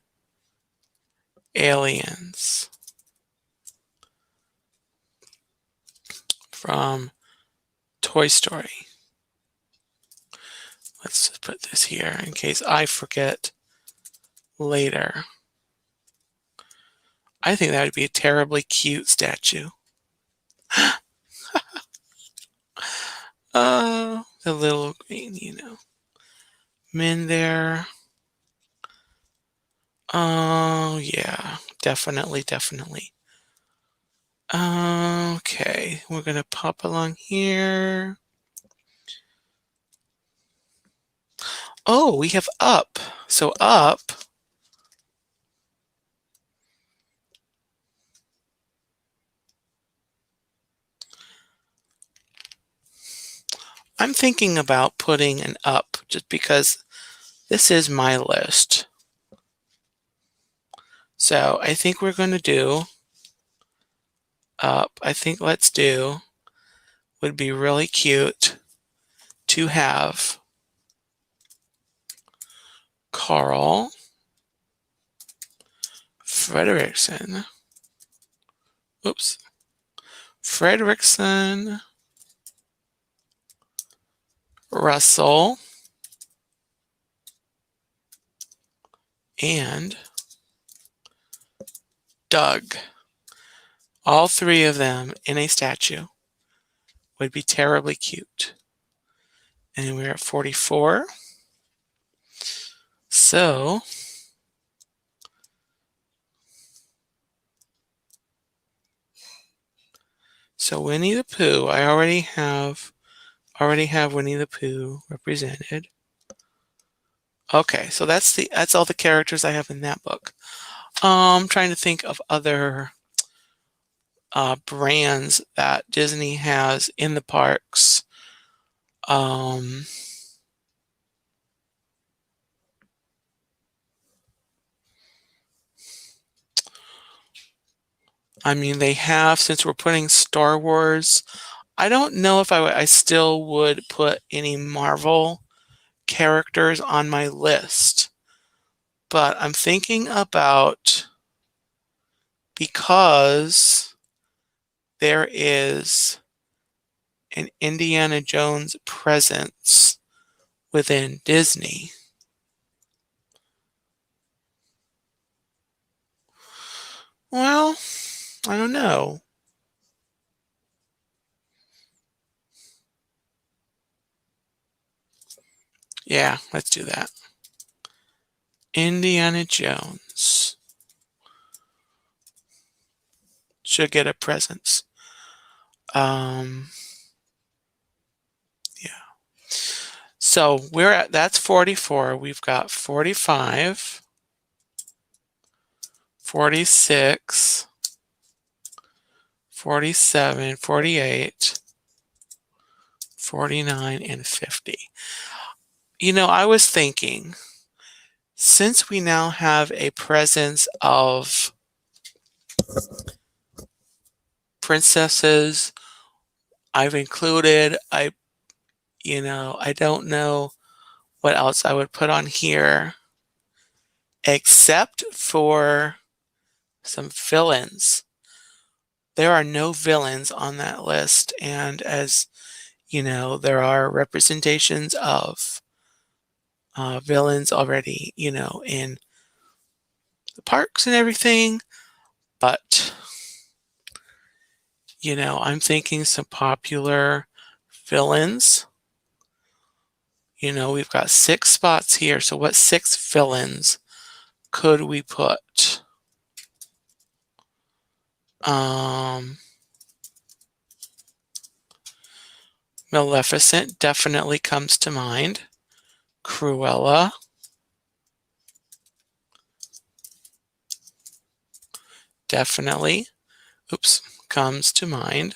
aliens from Toy Story. Let's just put this here in case I forget later. I think that would be a terribly cute statue. The little green, men there. Oh, yeah, definitely. Okay, we're gonna pop along here. Oh, we have Up. So Up. I'm thinking about putting an Up just because this is my list. So I think we're going to do Up. I think let's do would be really cute to have Carl Fredricksen. Oops. Fredricksen, Russell, and Doug. All 3 of them in a statue would be terribly cute. And we're at 44. So Winnie the Pooh, I already have Winnie the Pooh represented. Okay, so that's all the characters I have in that book. I'm trying to think of other brands that Disney has in the parks. I mean, they have, since we're putting Star Wars, I don't know if I still would put any Marvel characters on my list, but I'm thinking about, because there is an Indiana Jones presence within Disney. Well, I don't know. Yeah, let's do that. Indiana Jones should get a presence. Yeah. So that's 44. We've got 45, 46, 47, 48, 49, and 50. I was thinking, since we now have a presence of princesses, I've included, I don't know what else I would put on here, except for some villains. There are no villains on that list, and as there are representations of villains already, in the parks and everything, but I'm thinking some popular villains. We've got 6 spots here, so what 6 villains could we put? Maleficent definitely comes to mind. Cruella. Definitely, comes to mind.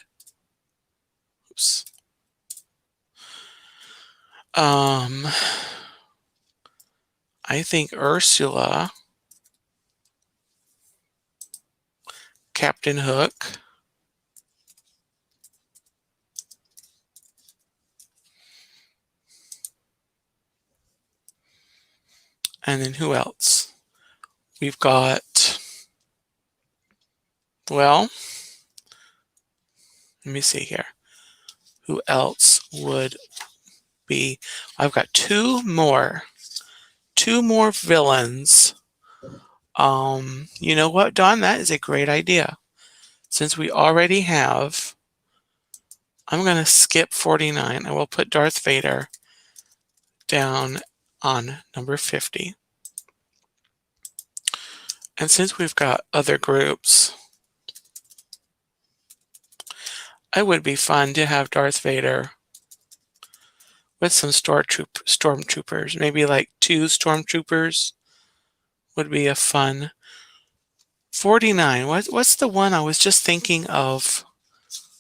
I think Ursula, Captain Hook, and then who else? We've got, well, let me see here. Who else would be? I've got two more villains. You know what, Dawn? That is a great idea. Since we already have, I'm going to skip 49. I will put Darth Vader down on number 50. And since we've got other groups, it would be fun to have Darth Vader with some stormtroopers. Maybe like 2 stormtroopers would be a fun. 49. What's the one? I was just thinking of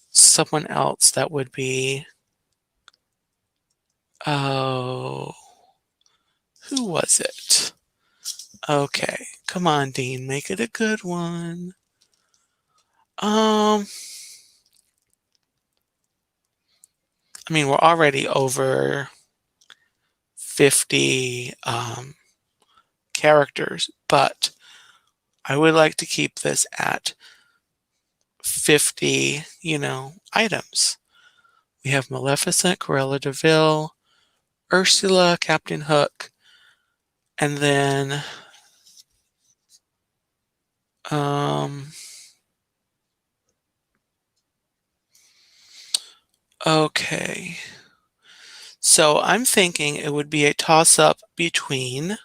someone else that would be. Oh, who was it? Okay, come on, Dean, make it a good one. I mean, we're already over 50 characters, but I would like to keep this at 50, items. We have Maleficent, Cruella de Vil, Ursula, Captain Hook, and then okay. So I'm thinking it would be a toss-up between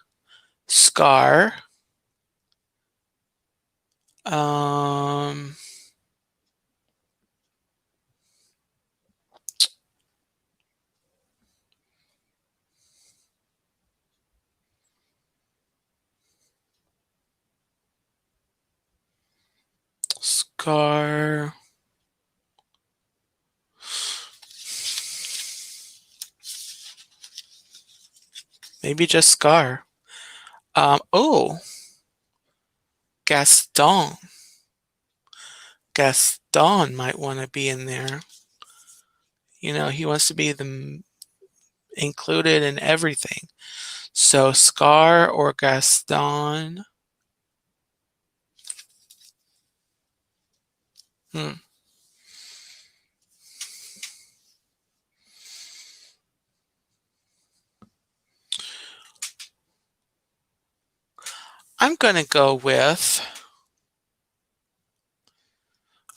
Scar, Scar, maybe just Scar. Oh, Gaston. Gaston might want to be in there. He wants to be included in everything. So Scar or Gaston? I'm going to go with,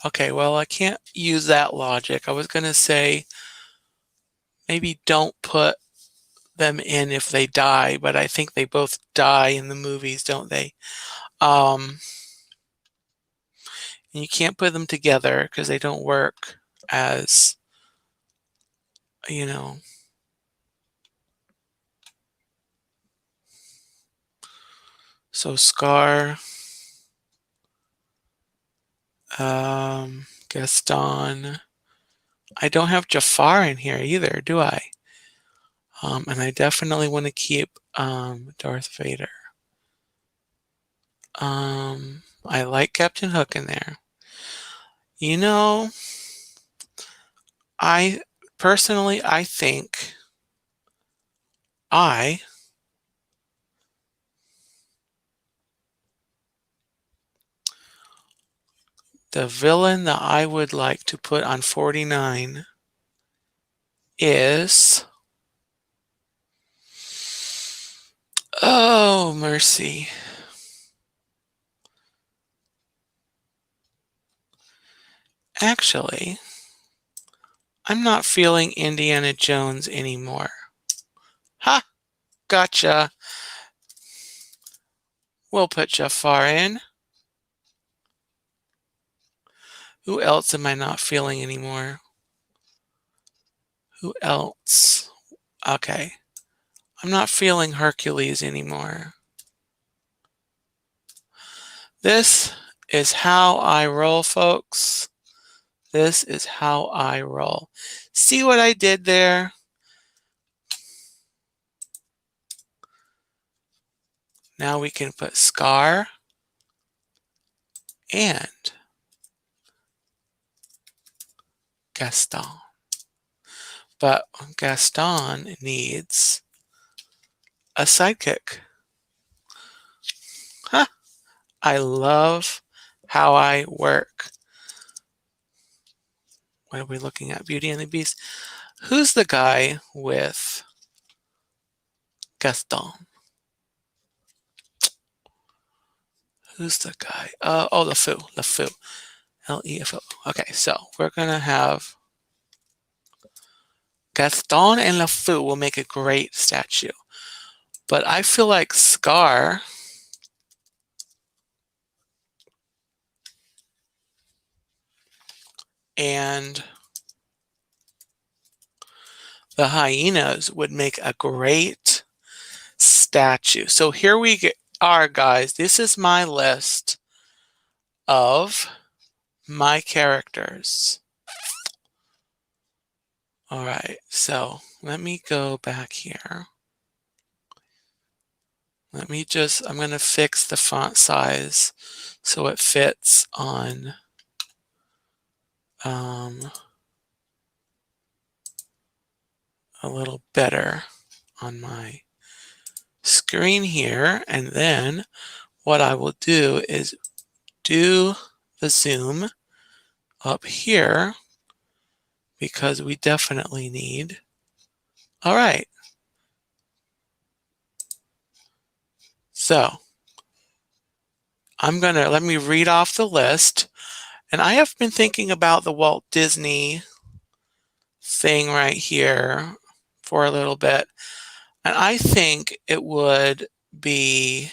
okay, well, I can't use that logic. I was going to say maybe don't put them in if they die, but I think they both die in the movies, don't they? And you can't put them together because they don't work as, you know. So Scar, Gaston. I don't have Jafar in here either, do I? And I definitely want to keep Darth Vader. I like Captain Hook in there. You know, I personally, I think I the villain that I would like to put on 49 is, oh, mercy. Actually, I'm not feeling Indiana Jones anymore. Ha! Gotcha. We'll put Jafar in. Who else am I not feeling anymore? Who else? Okay. I'm not feeling Hercules anymore. This is how I roll, folks. This is how I roll. See what I did there? Now we can put Scar and Gaston. But Gaston needs a sidekick. Huh. I love how I work. What are we looking at? Beauty and the Beast. Who's the guy with Gaston? Who's the guy? Oh, LeFou. LeFou. L-E-F-O. Okay, so we're going to have Gaston and LeFou will make a great statue. But I feel like Scar and the hyenas would make a great statue. So here we are, guys. This is my list of my characters. All right, so let me go back here. I'm going to fix the font size so it fits on a little better on my screen here. And then what I will do is do the zoom up here because we definitely need. All right. So let me read off the list. And I have been thinking about the Walt Disney thing right here for a little bit. And I think it would be,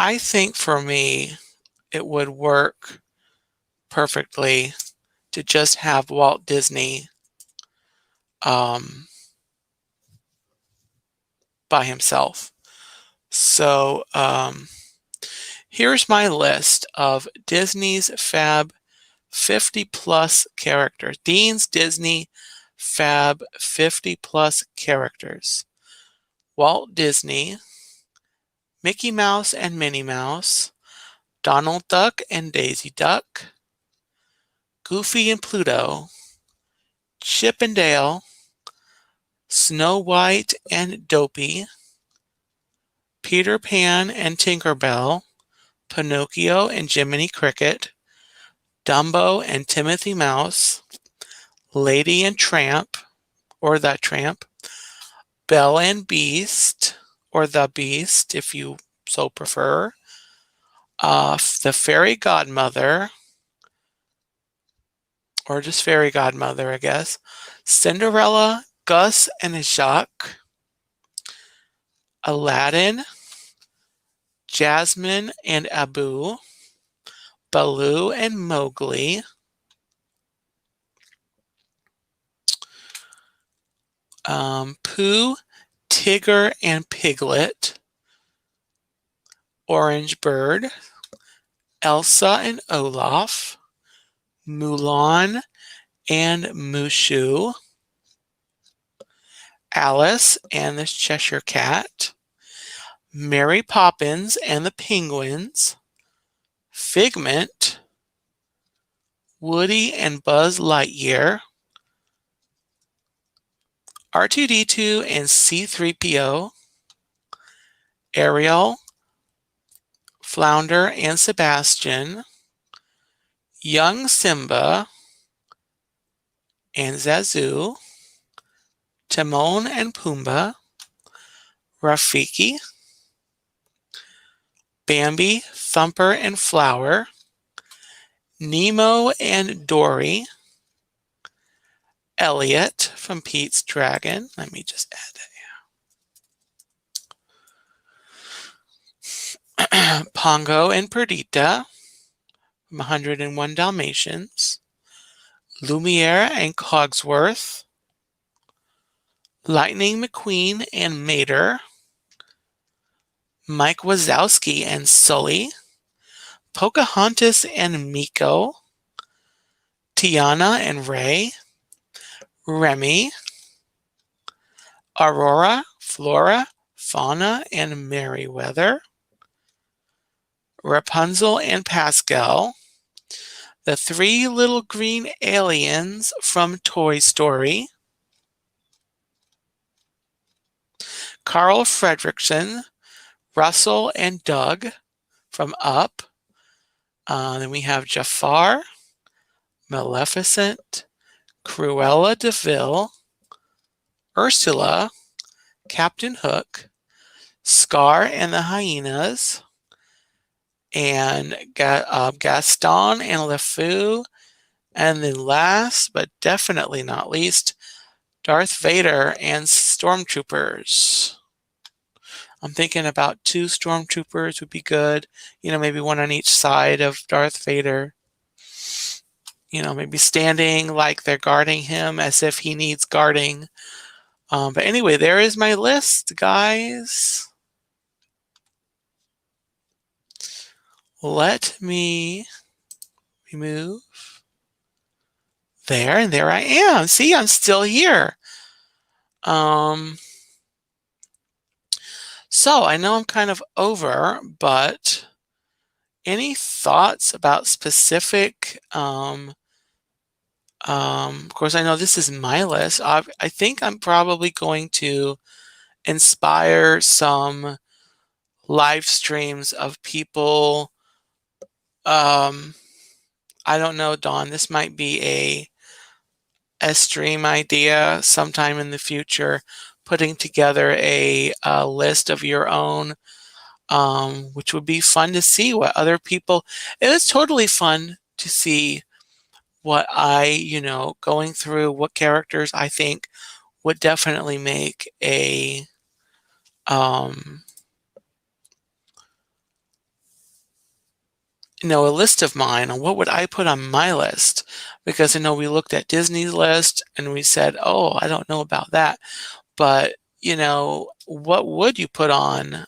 I think for me, it would work perfectly to just have Walt Disney by himself. So here's my list of Disney's Fab 50 plus characters. Dean's Disney Fab 50 plus characters. Walt Disney, Mickey Mouse and Minnie Mouse, Donald Duck and Daisy Duck, Goofy and Pluto, Chip and Dale, Snow White and Dopey, Peter Pan and Tinker Bell, Pinocchio and Jiminy Cricket, Dumbo and Timothy Mouse, Lady and Tramp, or The Tramp, Belle and Beast, or The Beast, if you so prefer, The Fairy Godmother, or just Fairy Godmother, I guess, Cinderella, Gus and Jacques, Aladdin, Jasmine and Abu, Baloo and Mowgli, Pooh, Tigger and Piglet, Orange Bird, Elsa and Olaf, Mulan and Mushu, Alice and the Cheshire Cat, Mary Poppins and the Penguins, Figment, Woody and Buzz Lightyear, R2-D2 and C-3PO, Ariel, Flounder and Sebastian, Young Simba and Zazu, Timon and Pumbaa, Rafiki, Bambi, Thumper and Flower, Nemo and Dory, Elliot from Pete's Dragon. Let me just add it. Pongo and Perdita from 101 Dalmatians, Lumiere and Cogsworth, Lightning McQueen and Mater, Mike Wazowski and Sully, Pocahontas and Miko, Tiana and Ray, Remy, Aurora, Flora, Fauna and Merryweather, Rapunzel and Pascal, the three little green aliens from Toy Story, Carl Fredricksen, Russell and Doug from Up. Then we have Jafar, Maleficent, Cruella de Vil, Ursula, Captain Hook, Scar and the Hyenas, and Gaston and LeFou, and then last but definitely not least, Darth Vader and Stormtroopers. I'm thinking about 2 Stormtroopers would be good. Maybe one on each side of Darth Vader. Maybe standing like they're guarding him as if he needs guarding. But anyway, there is my list, guys. Let me remove there, and there I am. See, I'm still here. So I know I'm kind of over, but any thoughts about specific, of course, I know this is my list. I think I'm probably going to inspire some live streams of people. I don't know, Dawn, this might be a stream idea sometime in the future, putting together a list of your own, which would be fun to see what other people. It was totally fun to see what going through what characters I think would definitely make a a list of mine, and what would I put on my list? Because I know we looked at Disney's list and we said, oh, I don't know about that. But, what would you put on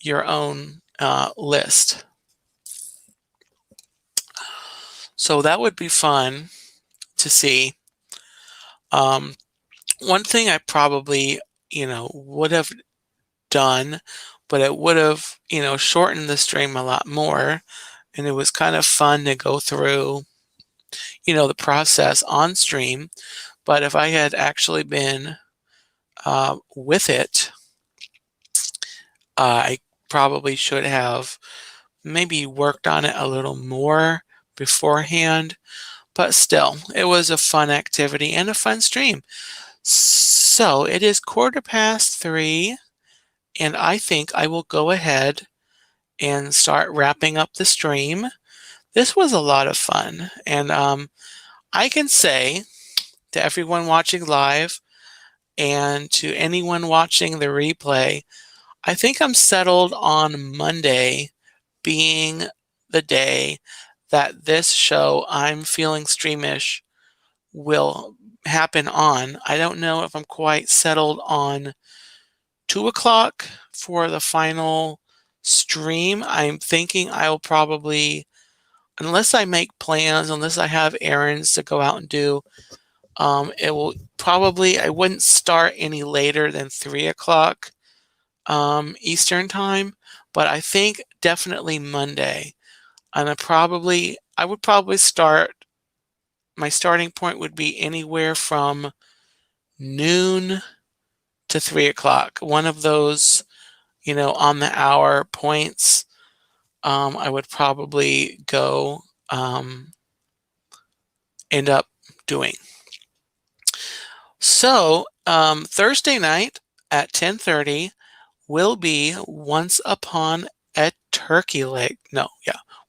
your own list? So that would be fun to see. One thing I probably, would have done, but it would have, shortened the stream a lot more. And it was kind of fun to go through the process on stream. But if I had actually been with it, I probably should have maybe worked on it a little more beforehand. But still, it was a fun activity and a fun stream. So it is 3:15, and I think I will go ahead and start wrapping up the stream. This was a lot of fun, and I can say to everyone watching live and to anyone watching the replay, I think I'm settled on Monday being the day that this show, I'm Feeling Streamish, will happen on. I don't know if I'm quite settled on 2 o'clock for the final stream. I'm thinking I'll probably, unless I make plans, unless I have errands to go out and do, it will probably, I wouldn't start any later than 3 o'clock Eastern time, but I think definitely Monday. And I would probably start, my starting point would be anywhere from noon to 3 o'clock. One of those, on the hour points, I would probably go end up doing. So Thursday night at 10:30 will be Once Upon a Turkey Leg.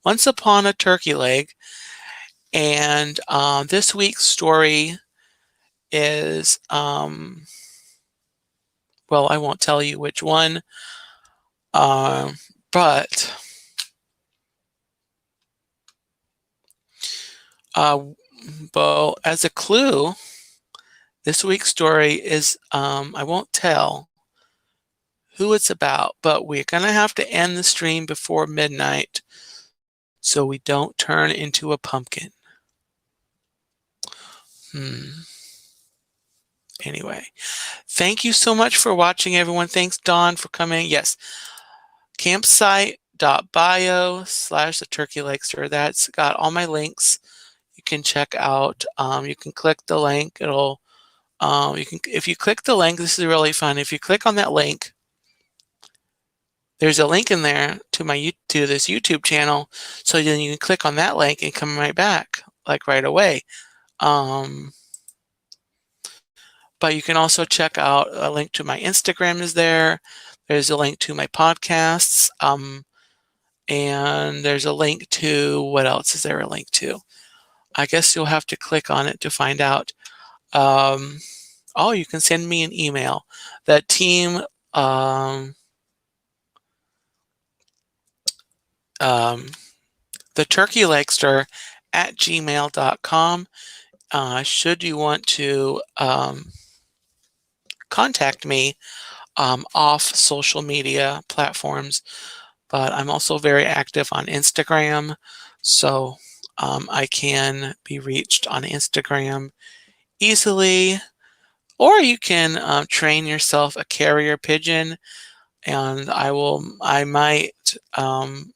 Once Upon a Turkey Leg. And this week's story is, well, I won't tell you which one, but well, as a clue, this week's story is, I won't tell who it's about, but we're going to have to end the stream before midnight so we don't turn into a pumpkin. Anyway, thank you so much for watching, everyone. Thanks, Dawn, for coming. Yes, campsite.bio/the turkey legster. That's got all my links. You can check out. You can click the link. It'll. If you click the link, this is really fun. If you click on that link, there's a link in there to this YouTube channel. So then you can click on that link and come right back, like right away. But you can also check out a link to my Instagram is there. There's a link to my podcasts. And there's a link to, what else is there a link to? I guess you'll have to click on it to find out. Oh, you can send me an email. The team, theturkeylegster@gmail.com. Should you want to contact me off social media platforms, but I'm also very active on Instagram, so I can be reached on Instagram easily, or you can train yourself a carrier pigeon, and I'll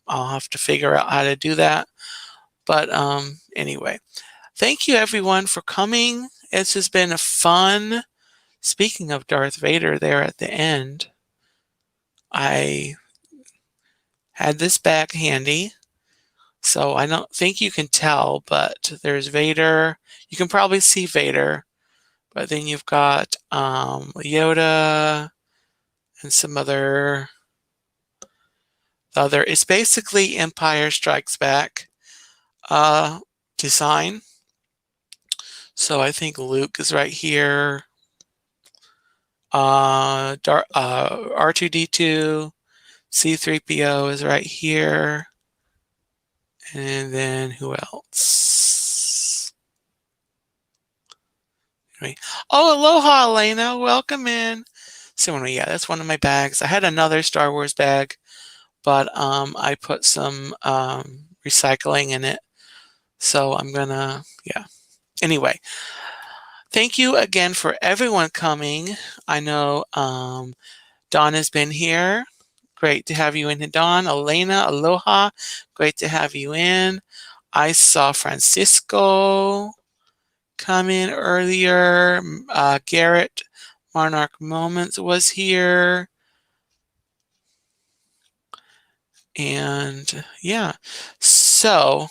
have to figure out how to do that. But anyway, thank you everyone for coming. It's just been a fun. Speaking of Darth Vader there at the end, I had this bag handy, so I don't think you can tell, but there's Vader. You can probably see Vader, but then you've got Yoda and some other. It's basically Empire Strikes Back design. So I think Luke is right here. R2D2, C3PO is right here. And then who else? Oh, aloha, Elena. Welcome in. So anyway, yeah, that's one of my bags. I had another Star Wars bag, but I put some recycling in it. So I'm gonna, yeah. Anyway, thank you again for everyone coming. I know Dawn has been here. Great to have you in, Dawn. Elena, aloha. Great to have you in. I saw Francisco come in earlier. Garrett Monarch Moments was here. And yeah, so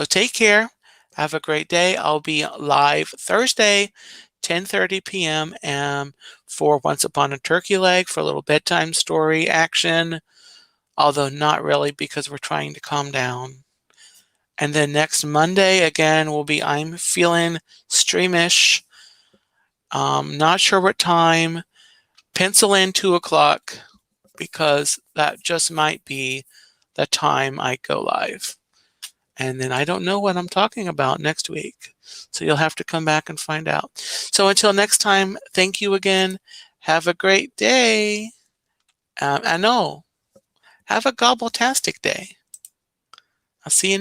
take care. Have a great day. I'll be live Thursday, 10:30 p.m. For Once Upon a Turkey Leg for a little bedtime story action, although not really because we're trying to calm down. And then next Monday, again, will be I'm Feeling Streamish. Not sure what time. Pencil in 2 o'clock because that just might be the time I go live. And then I don't know what I'm talking about next week. So you'll have to come back and find out. So until next time, thank you again. Have a great day. Have a gobble-tastic day. I'll see you